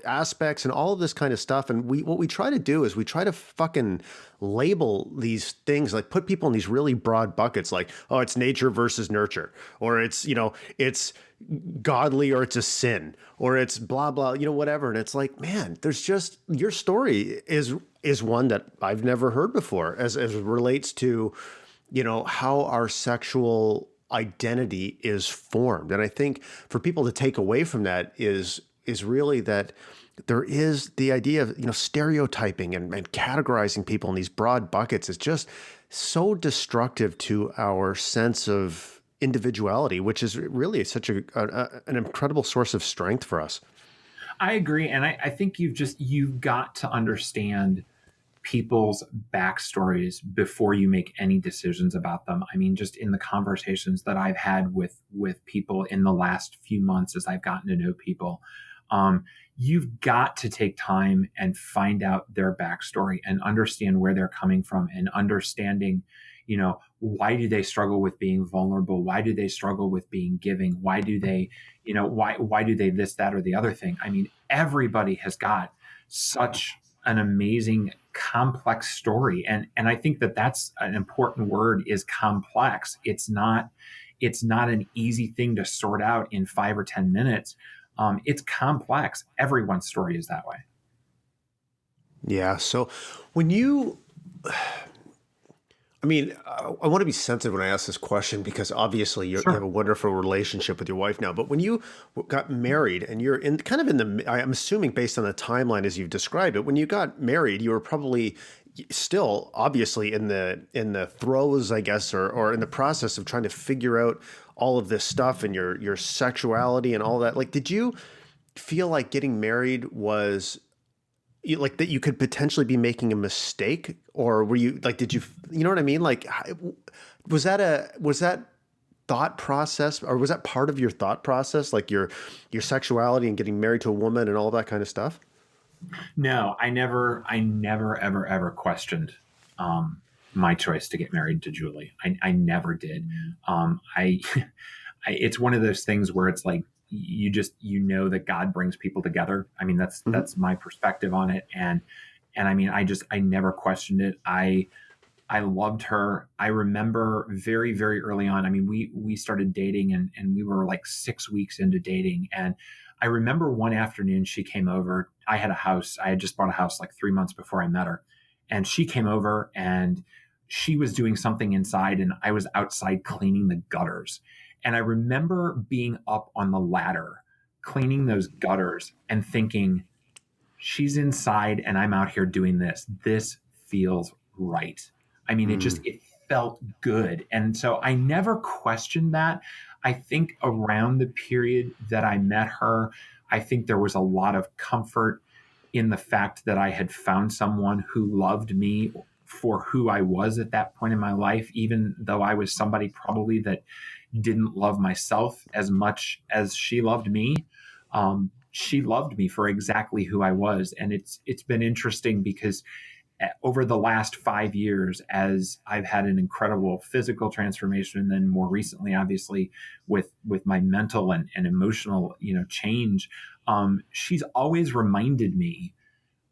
aspects and all of this kind of stuff. And what we try to do is we try to fucking label these things, like put people in these really broad buckets, like, oh, it's nature versus nurture, or it's godly, or it's a sin, or it's blah blah, whatever. And it's like, man, there's just, your story is one that I've never heard before, as it relates to how our sexual identity is formed. And I think for people to take away from that is really that there is the idea of stereotyping and categorizing people in these broad buckets is just so destructive to our sense of individuality, which is really such an incredible source of strength for us. I agree. And I think you've got to understand people's backstories before you make any decisions about them. I mean, just in the conversations that I've had with people in the last few months, as I've gotten to know people, you've got to take time and find out their backstory and understand where they're coming from, and understanding, why do they struggle with being vulnerable? Why do they struggle with being giving? Why do they, why do they this, that, or the other thing? I mean, everybody has got such an amazing, complex story. And I think that that's an important word, is complex. It's not an easy thing to sort out in 5 or 10 minutes. It's complex. Everyone's story is that way. Yeah. So when I want to be sensitive when I ask this question, because obviously you have a wonderful relationship with your wife now. But when you got married, and you're I'm assuming based on the timeline as you've described it, when you got married, you were probably still obviously in the throes, I guess, or in the process of trying to figure out all of this stuff and your sexuality and all that. Like, did you feel like getting married was like that you could potentially be making a mistake, or were you like, did you know what I mean? Like, was that thought process, or was that part of your thought process, like your sexuality and getting married to a woman and all that kind of stuff? No, I never, ever questioned my choice to get married to Julie. I never did. It's one of those things where it's like, you just, that God brings people together. I mean, that's my perspective on it. And I mean, I never questioned it. I loved her. I remember very, very early on, I mean, we started dating, and we were like 6 weeks into dating. And I remember one afternoon she came over. I had just bought a house like 3 months before I met her. And she came over, and she was doing something inside, and I was outside cleaning the gutters. And I remember being up on the ladder, cleaning those gutters, and thinking, she's inside and I'm out here doing this. This feels right. I mean, it felt good. And so I never questioned that. I think around the period that I met her, I think there was a lot of comfort in the fact that I had found someone who loved me for who I was at that point in my life, even though I was somebody probably that didn't love myself as much as she loved me. She loved me for exactly who I was. And it's been interesting because over the last 5 years, as I've had an incredible physical transformation, and then more recently, obviously, with my mental and emotional, change, she's always reminded me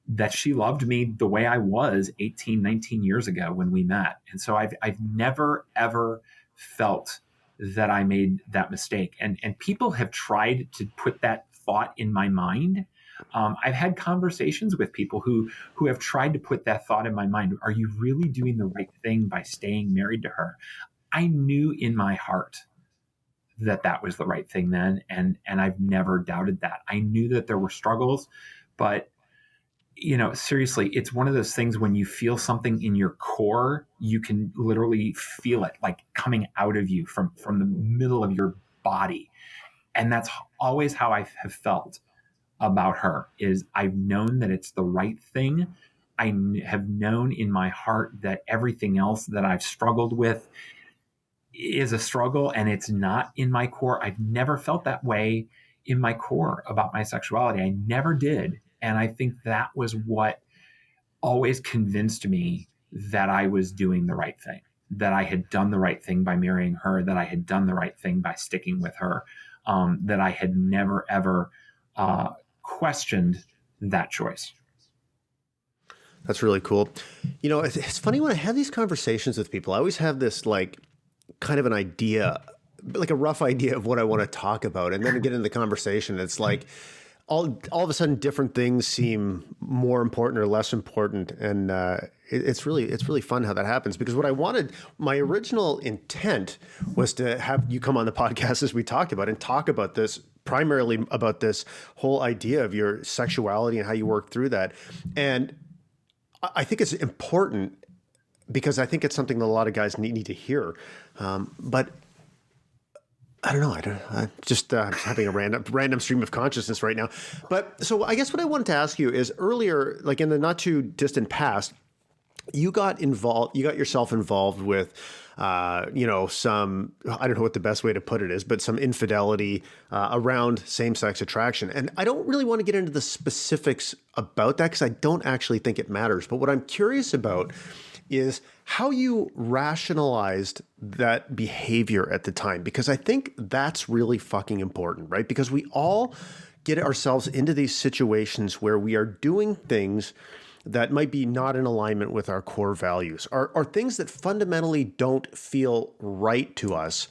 that she loved me the way I was 18, 19 years ago when we met. And so I've never, ever felt that I made that mistake. And people have tried to put that thought in my mind. I've had conversations with people who have tried to put that thought in my mind. Are you really doing the right thing by staying married to her? I knew in my heart that was the right thing then. And I've never doubted that. I knew that there were struggles, but seriously, it's one of those things when you feel something in your core, you can literally feel it like coming out of you from the middle of your body. And that's always how I have felt about her, is I've known that it's the right thing. I have known in my heart that everything else that I've struggled with is a struggle, and it's not in my core. I've never felt that way in my core about my sexuality. I never did. And I think that was what always convinced me that I was doing the right thing, that I had done the right thing by marrying her, that I had done the right thing by sticking with her, that I had never, ever questioned that choice. That's really cool. You know, it's funny when I have these conversations with people, I always have this like kind of an idea, like a rough idea of what I want to talk about. And then I get into the conversation. It's like all of a sudden different things seem more important or less important. And it's really fun how that happens, because what I wanted, my original intent was to have you come on the podcast as we talked about and talk about this, primarily about this whole idea of your sexuality and how you work through that. And I think it's important because I think it's something that a lot of guys need to hear. But I don't know. I'm just having a random stream of consciousness right now. But so I guess what I wanted to ask you is earlier, like in the not too distant past, you got yourself involved with, some, I don't know what the best way to put it is, but some infidelity around same-sex attraction. And I don't really want to get into the specifics about that because I don't actually think it matters. But what I'm curious about is how you rationalized that behavior at the time, because I think that's really fucking important, right? Because we all get ourselves into these situations where we are doing things that might be not in alignment with our core values, are things that fundamentally don't feel right to us.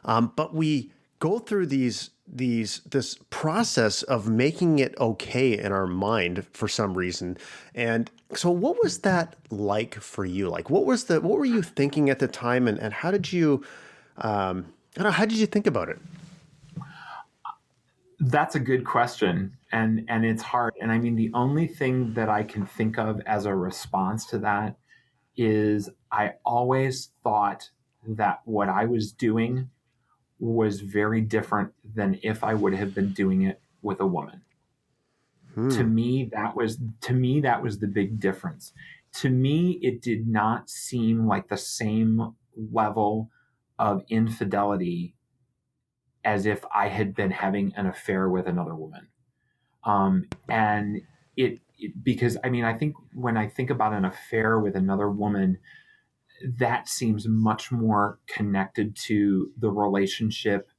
But we go through this process of making it okay in our mind for some reason. And so what was that like for you? Like, what were you thinking at the time? And how did you, how did you think about it? That's a good question. And it's hard. And I mean, the only thing that I can think of as a response to that is I always thought that what I was doing was very different than if I would have been doing it with a woman. To me, that was the big difference. To me, it did not seem like the same level of infidelity as if I had been having an affair with another woman. And because I mean, I think when I think about an affair with another woman, that seems much more connected to the relationship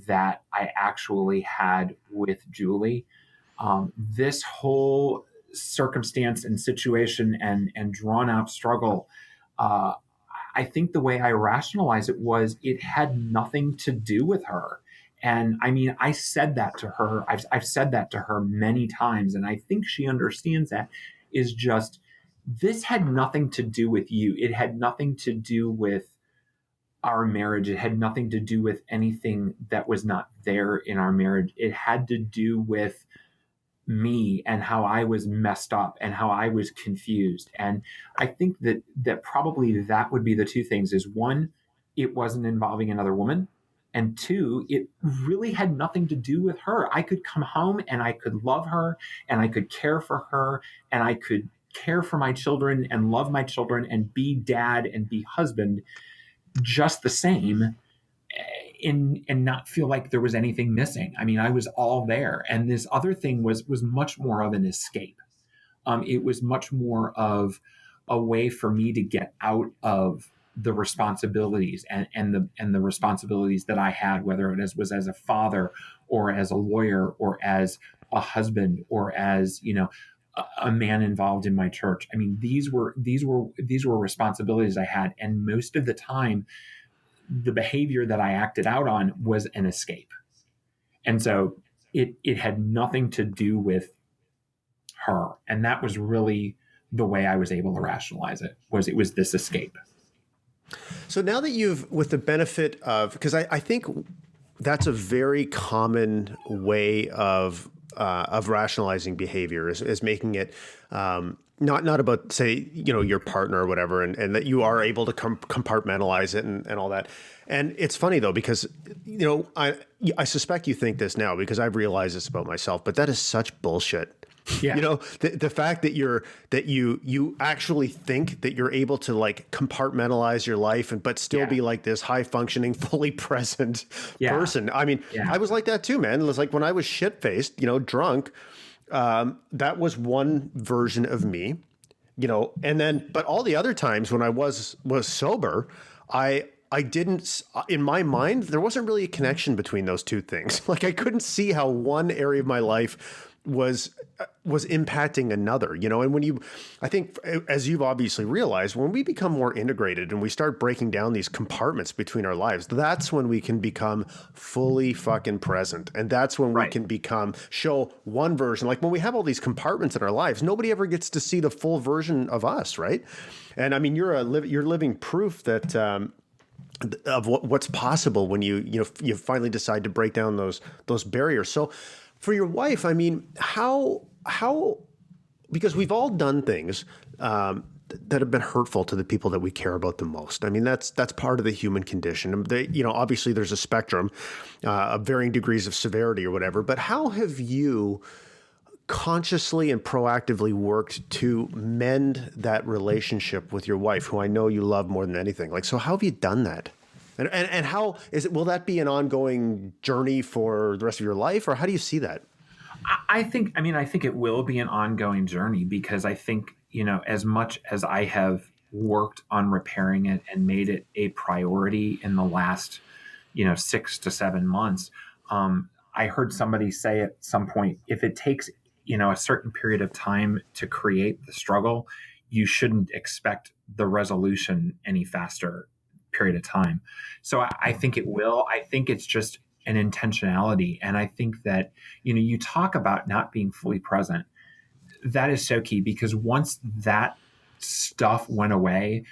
that I actually had with Julie. This whole circumstance and situation and drawn out struggle, I think the way I rationalize it was it had nothing to do with her. And I mean, I said that to her. I've said that to her many times. And I think she understands that is just, this had nothing to do with you. It had nothing to do with our marriage. It had nothing to do with anything that was not there in our marriage. It had to do with me and how I was messed up and how I was confused. And I think that probably that would be the two things is one, it wasn't involving another woman. And two, it really had nothing to do with her. I could come home and I could love her and I could care for her and I could care for my children and love my children and be dad and be husband just the same and not feel like there was anything missing. I mean, I was all there. And this other thing was much more of an escape. It was much more of a way for me to get out of the responsibilities and the responsibilities that I had, whether it was as a father or as a lawyer or as a husband or as, a man involved in my church. I mean, these were responsibilities I had. And most of the time, the behavior that I acted out on was an escape. And so it had nothing to do with her. And that was really the way I was able to rationalize it was this escape. So now that with the benefit of, because I think that's a very common way of rationalizing behavior is making it not about, say, your partner or whatever, and that you are able to compartmentalize it and all that. And it's funny though, because, I suspect you think this now because I've realized this about myself, but that is such bullshit. Yeah. The fact that you actually think that you're able to like compartmentalize your life but still be like this high functioning, fully present person. I mean, I was like that too, man. It was like when I was shit faced, drunk, that was one version of me. And then, but all the other times when I was sober, I didn't, in my mind, there wasn't really a connection between those two things. Like I couldn't see how one area of my life was impacting another, and I think as you've obviously realized, when we become more integrated and we start breaking down these compartments between our lives, that's when we can become fully fucking present. And that's when we Right. can show one version. Like when we have all these compartments in our lives, nobody ever gets to see the full version of us. Right. And I mean, you're living proof that, of what's possible when you finally decide to break down those barriers. So for your wife, I mean, how because we've all done things that have been hurtful to the people that we care about the most. I mean, that's part of the human condition. Obviously there's a spectrum of varying degrees of severity or whatever, but how have you consciously and proactively worked to mend that relationship with your wife, who I know you love more than anything? Like, so how have you done that? And how is it, will that be an ongoing journey for the rest of your life, or how do you see that? I think it will be an ongoing journey, because I think, as much as I have worked on repairing it and made it a priority in the last, 6 to 7 months, I heard somebody say at some point, if it takes, a certain period of time to create the struggle, you shouldn't expect the resolution any faster period of time. So I think it will. I think it's just an intentionality. And I think that, you talk about not being fully present. That is so key, because once that stuff went away,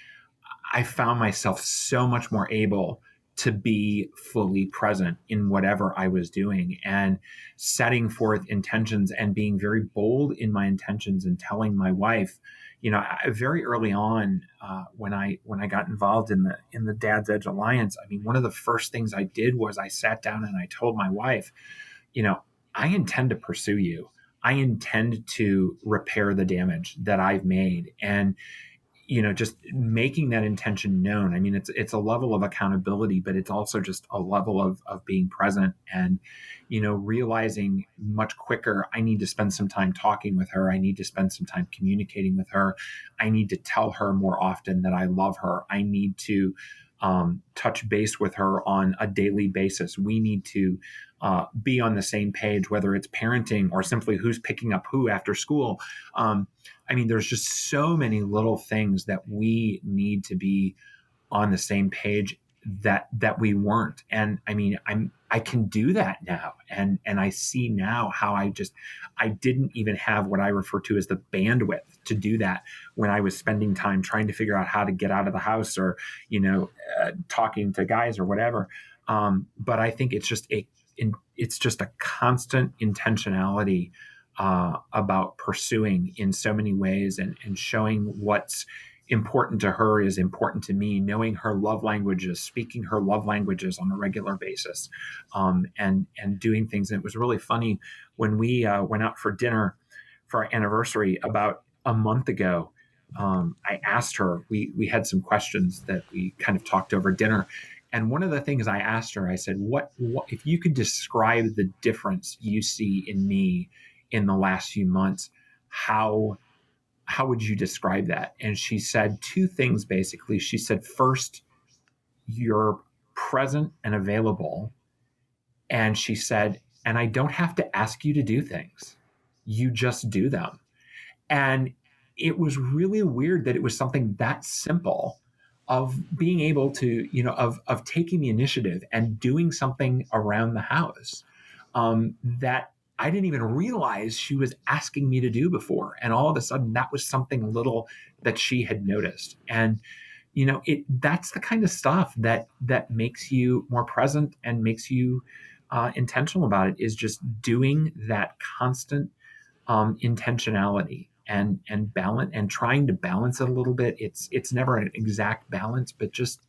I found myself so much more able to be fully present in whatever I was doing, and setting forth intentions and being very bold in my intentions, and telling my wife, very early on, when I got involved in the Dad's Edge Alliance, I mean, one of the first things I did was I sat down and I told my wife, I intend to pursue you. I intend to repair the damage that I've made. And just making that intention known. I mean, it's a level of accountability, but it's also just a level of being present, and, realizing much quicker, I need to spend some time talking with her. I need to spend some time communicating with her. I need to tell her more often that I love her. I need to touch base with her on a daily basis. We need to be on the same page, whether it's parenting or simply who's picking up who after school. I mean, there's just so many little things that we need to be on the same page that we weren't. And I mean, I can do that now. And I see now how I didn't even have what I refer to as the bandwidth to do that when I was spending time trying to figure out how to get out of the house, or, talking to guys or whatever. But I think it's just a constant intentionality about pursuing in so many ways, and showing what's important to her is important to me, knowing her love languages, speaking her love languages on a regular basis, and doing things. And it was really funny when we went out for dinner for our anniversary about a month ago. I asked her, we had some questions that we kind of talked over dinner. And one of the things I asked her, I said, what if you could describe the difference you see in me in the last few months, how would you describe that? And she said two things, basically. She said, first, you're present and available. And she said, and I don't have to ask you to do things. You just do them. And it was really weird that it was something that simple, of being able to, of taking the initiative and doing something around the house, that I didn't even realize she was asking me to do before. And all of a sudden that was something little that she had noticed. And, that's the kind of stuff that makes you more present and makes you intentional about it, is just doing that constant intentionality and balance, and trying to balance it a little bit. It's never an exact balance, but just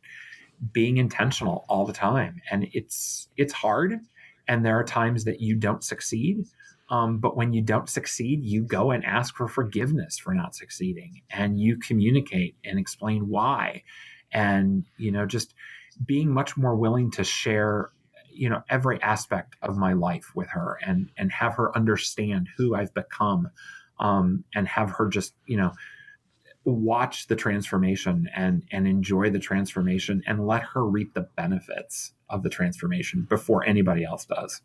being intentional all the time. And it's hard. And there are times that you don't succeed. But when you don't succeed, you go and ask for forgiveness for not succeeding, and you communicate and explain why. And, just being much more willing to share, every aspect of my life with her, and have her understand who I've become, and have her just, watch the transformation and enjoy the transformation and let her reap the benefits of the transformation before anybody else does.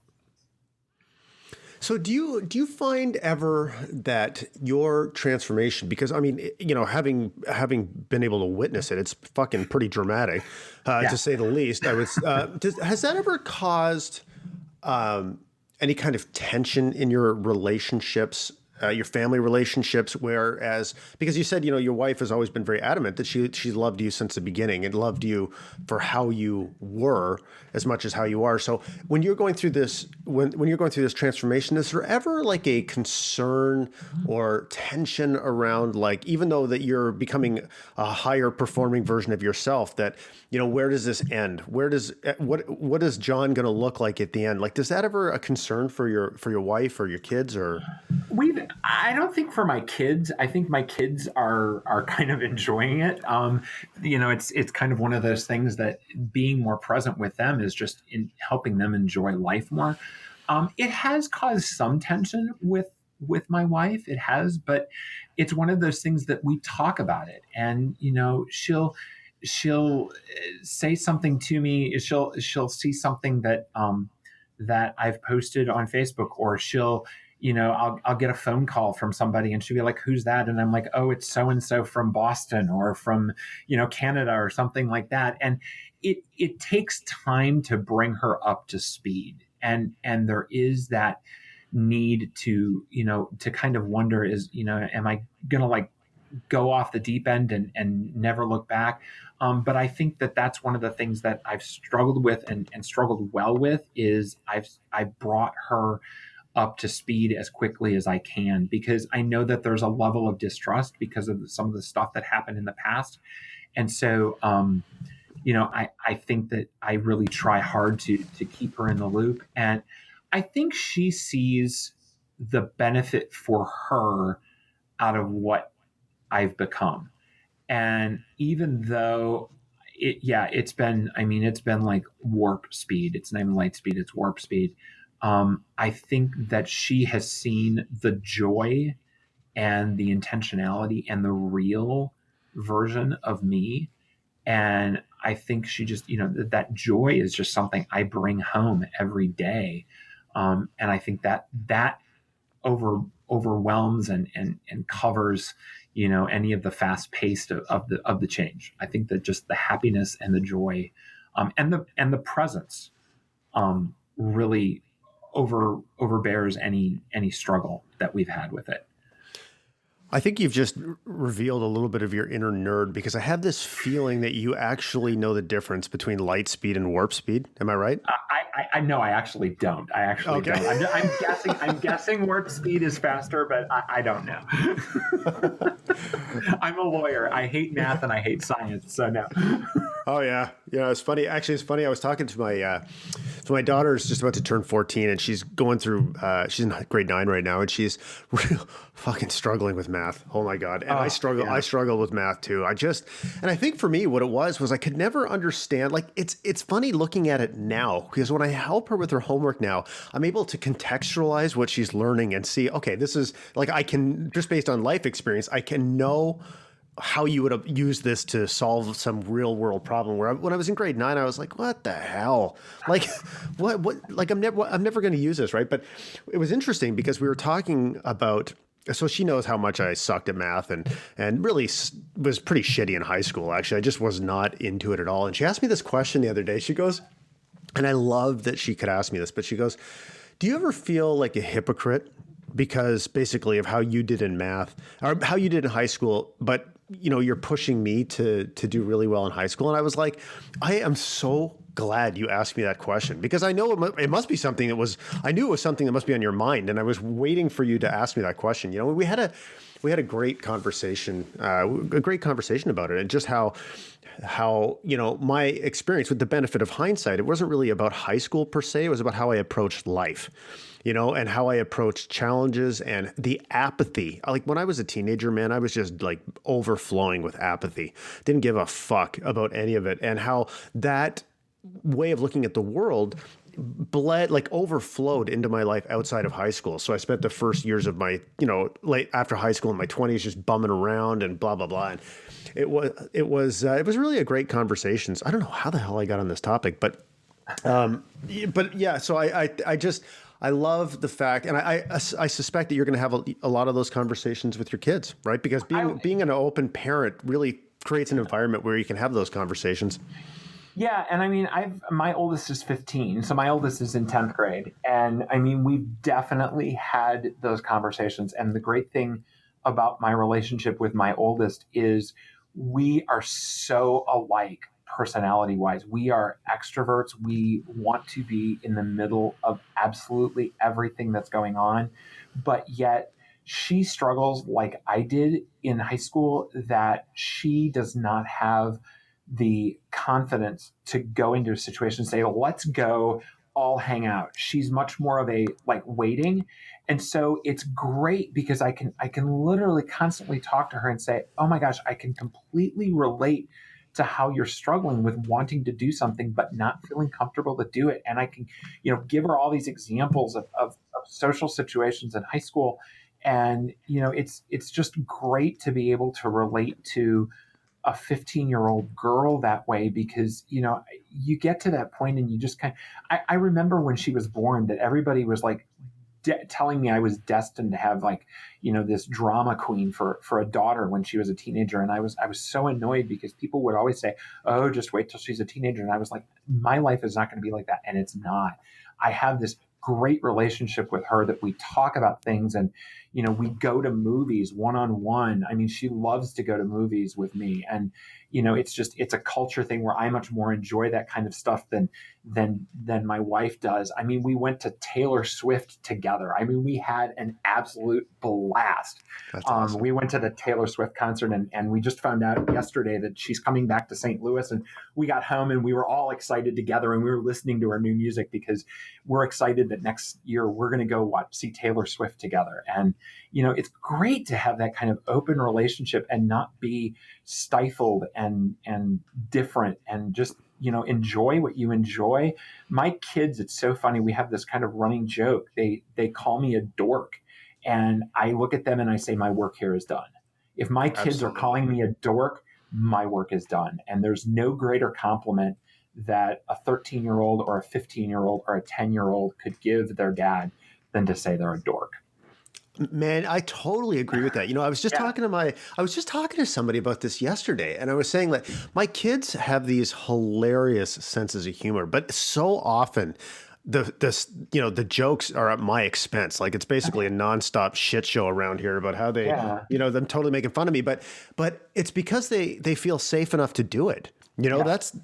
So do you find ever that your transformation, because I mean, having been able to witness it, it's fucking pretty dramatic, to say the least. Has that ever caused any kind of tension in your relationships, your family relationships? Whereas, because you said, your wife has always been very adamant that she loved you since the beginning and loved you for how you were as much as how you are. So when you're going through this, when you're going through this transformation, is there ever like a concern or tension around, like, even though that you're becoming a higher performing version of yourself, that, where does this end? What is John going to look like at the end? Like, does that ever a concern for your wife or your kids? Or I don't think for my kids. I think my kids are kind of enjoying it. It's kind of one of those things that being more present with them is just in helping them enjoy life more. It has caused some tension with my wife. It has, but it's one of those things that we talk about it, and she'll say something to me. She'll see something that I've posted on Facebook, or I'll get a phone call from somebody and she'll be like, "Who's that?" And I'm like, "Oh, it's so-and-so from Boston or from, Canada or something like that." And it takes time to bring her up to speed. And there is that need to kind of wonder, am I going to like go off the deep end and never look back? But I think that that's one of the things that I've struggled with and struggled well with is I've brought her up to speed as quickly as I can, because I know that there's a level of distrust because of some of the stuff that happened in the past. And so, I think that I really try hard to keep her in the loop. And I think she sees the benefit for her out of what I've become. And even though it's been like warp speed. It's not even light speed, it's warp speed. I think that she has seen the joy and the intentionality and the real version of me. And I think she just, that joy is just something I bring home every day. And I think that overwhelms and covers, any of the fast paced of the change. I think that just the happiness and the joy, and the presence, really overbears any struggle that we've had with it. I think you've just revealed a little bit of your inner nerd, because I have this feeling that you actually know the difference between light speed and warp speed. Am I right? I know I actually don't. Don't. I'm guessing warp speed is faster, but I don't know. I'm a lawyer. I hate math and I hate science, so no. Oh yeah, it's funny. Actually, it's funny. I was talking to my daughter is just about to turn 14, and she's going through. She's in grade 9 right now, and she's real fucking struggling with math. Oh my god! And I struggle. Yeah. I struggle with math too. And I think for me, what it was I could never understand. Like it's funny looking at it now, because when I help her with her homework now, I'm able to contextualize what she's learning and see. Okay, this is like, I can, just based on life experience, I can know how you would have used this to solve some real world problem. Where when I was in grade 9, I was like, what the hell? Like, what, like I'm never going to use this. Right. But it was interesting because we were talking about, so she knows how much I sucked at math and really was pretty shitty in high school. Actually, I just was not into it at all. And she asked me this question the other day. She goes, and I love that she could ask me this, but she goes, do you ever feel like a hypocrite because basically of how you did in math or how you did in high school, but you're pushing me to do really well in high school? And I was like, I am so glad you asked me that question, because I know it must be something I knew it was something that must be on your mind. And I was waiting for you to ask me that question. We had a great conversation, about it, and just how my experience, with the benefit of hindsight, it wasn't really about high school per se. It was about how I approached life, and how I approached challenges and the apathy. Like when I was a teenager, man, I was just like overflowing with apathy. Didn't give a fuck about any of it. And how that way of looking at the world bled, like overflowed into my life outside of high school. So I spent the first years of my, late after high school in my 20s just bumming around and blah blah blah. And it was really a great conversation. I don't know how the hell I got on this topic, but yeah. So I love the fact, and I suspect that you're going to have a lot of those conversations with your kids, right? Because being an open parent really creates an environment where you can have those conversations. Yeah, and I mean, my oldest is 15, so my oldest is in 10th grade, and I mean, we've definitely had those conversations. And the great thing about my relationship with my oldest is we are so alike personality-wise. We are extroverts. We want to be in the middle of absolutely everything that's going on, but yet she struggles like I did in high school, that she does not have the confidence to go into a situation and say, let's go all hang out. She's much more of a like waiting. And so it's great because I can literally constantly talk to her and say, oh my gosh, I can completely relate to how you're struggling with wanting to do something but not feeling comfortable to do it. And I can, give her all these examples of social situations in high school. And, it's just great to be able to relate to a 15-year-old girl that way, because you get to that point and you just I remember when she was born that everybody was like telling me I was destined to have like this drama queen for a daughter when she was a teenager. And I was so annoyed because people would always say, oh, just wait till she's a teenager. And I was like, my life is not going to be like that. And it's not. I have this great relationship with her that we talk about things, and we go to movies one-on-one. I mean, she loves to go to movies with me, and it's a culture thing where I much more enjoy that kind of stuff than my wife does. I mean, we went to Taylor Swift together. I mean, we had an absolute blast. That's awesome. We went to the Taylor Swift concert, and we just found out yesterday that she's coming back to St. Louis, and we got home and we were all excited together, and we were listening to her new music because we're excited that next year we're going to go see Taylor Swift together. And it's great to have that kind of open relationship and not be stifled and different, and just enjoy what you enjoy. My kids, it's so funny, we have this kind of running joke. They call me a dork, and I look at them and I say, my work here is done. If my kids Absolutely. are calling me a dork, my work is done. And there's no greater compliment that a 13-year-old or a 15-year-old or a 10-year-old could give their dad than to say they're a dork. Man, I totally agree with that. I was just talking to somebody about this yesterday, and I was saying that my kids have these hilarious senses of humor, but so often the jokes are at my expense. Like, it's basically a nonstop shit show around here about how they, them totally making fun of me, but it's because they feel safe enough to do it.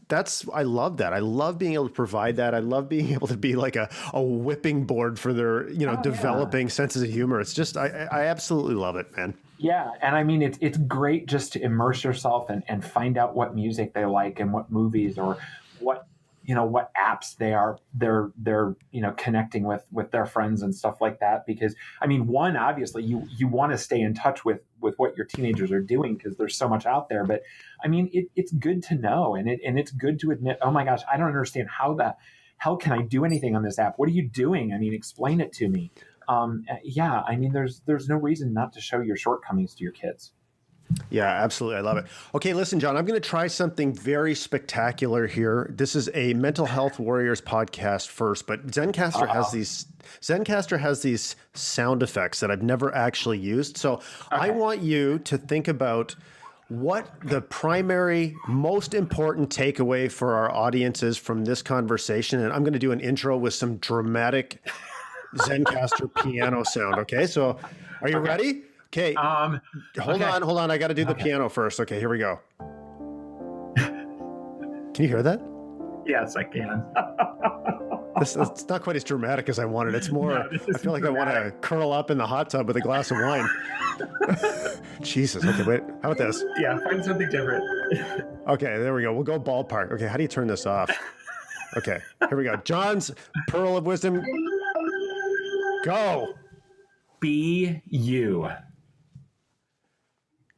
That's I love that. I love being able to provide that. I love being able to be like a whipping board for their, developing senses of humor. It's just, I absolutely love it, man. Yeah. And I mean, it's great just to immerse yourself and find out what music they like and what movies or what apps they're connecting with their friends and stuff like that. Because I mean, one, obviously you want to stay in touch with what your teenagers are doing because there's so much out there. But I mean, it's good to know, and it's good to admit, oh my gosh, I don't understand how the hell can I do anything on this app? What are you doing? I mean, explain it to me. I mean, there's no reason not to show your shortcomings to your kids. Yeah, absolutely. I love it. Okay, listen, John, I'm going to try something very spectacular here. This is a Mental Health Warriors podcast first, but Zencastr has these sound effects that I've never actually used. So I want you to think about what the primary, most important takeaway for our audience is from this conversation. And I'm going to do an intro with some dramatic Zencastr piano sound. Okay, so are you ready? Okay. Hold on. I got to do the piano first. Okay, here we go. Can you hear that? Yes, I can. It's not quite as dramatic as I wanted. It's more, I feel like dramatic. I want to curl up in the hot tub with a glass of wine. Jesus. Okay, wait. How about this? Yeah, find something different. Okay, there we go. We'll go ballpark. Okay, how do you turn this off? Okay, here we go. John's Pearl of Wisdom. Go. Be you.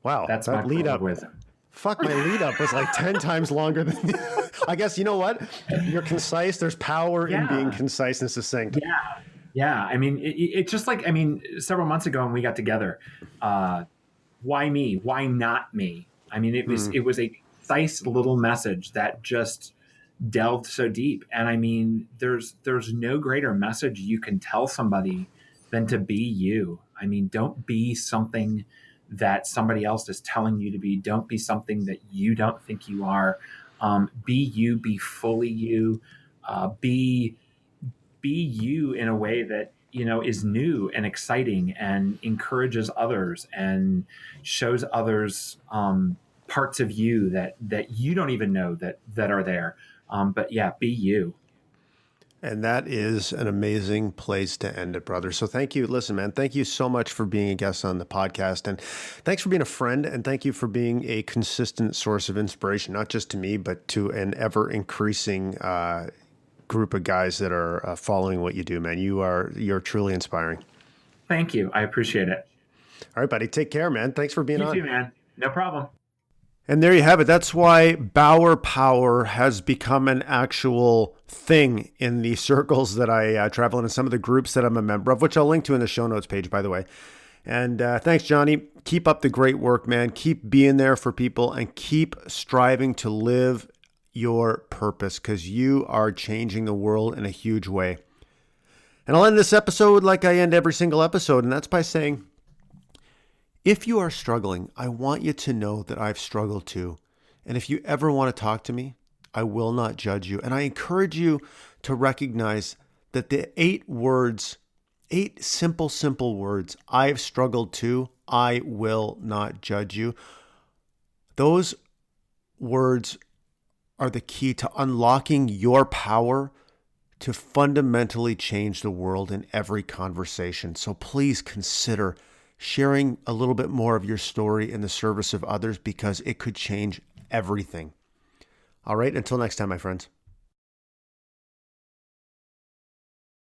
Wow, that's that lead up. Wisdom. Fuck, my lead up was like 10 times longer than I guess, you know what? You're concise. There's power in being concise and succinct. Yeah. Yeah. I mean, it's just like, several months ago when we got together, why me? Why not me? I mean, it was a concise little message that just delved so deep. And I mean, there's no greater message you can tell somebody than to be you. I mean, don't be something that somebody else is telling you to be. Don't be something that you don't think you are. Be you, be fully you, be you in a way that, is new and exciting and encourages others and shows others parts of you that you don't even know that are there. But yeah, be you. And that is an amazing place to end it, brother. So thank you. Listen, man, thank you so much for being a guest on the podcast. And thanks for being a friend. And thank you for being a consistent source of inspiration, not just to me, but to an ever increasing group of guys that are following what you do, man. You're truly inspiring. Thank you. I appreciate it. All right, buddy. Take care, man. Thanks for being on. You too, man. No problem. And there you have it. That's why Bauer Power has become an actual thing in the circles that I travel in and some of the groups that I'm a member of, which I'll link to in the show notes page, by the way. And thanks, Johnny. Keep up the great work, man. Keep being there for people and keep striving to live your purpose, because you are changing the world in a huge way. And I'll end this episode like I end every single episode, and that's by saying, if you are struggling, I want you to know that I've struggled too. And if you ever want to talk to me, I will not judge you. And I encourage you to recognize that the 8 simple words, I've struggled too, I will not judge you. Those words are the key to unlocking your power to fundamentally change the world in every conversation. So please consider sharing a little bit more of your story in the service of others, because it could change everything. All right, until next time, my friends.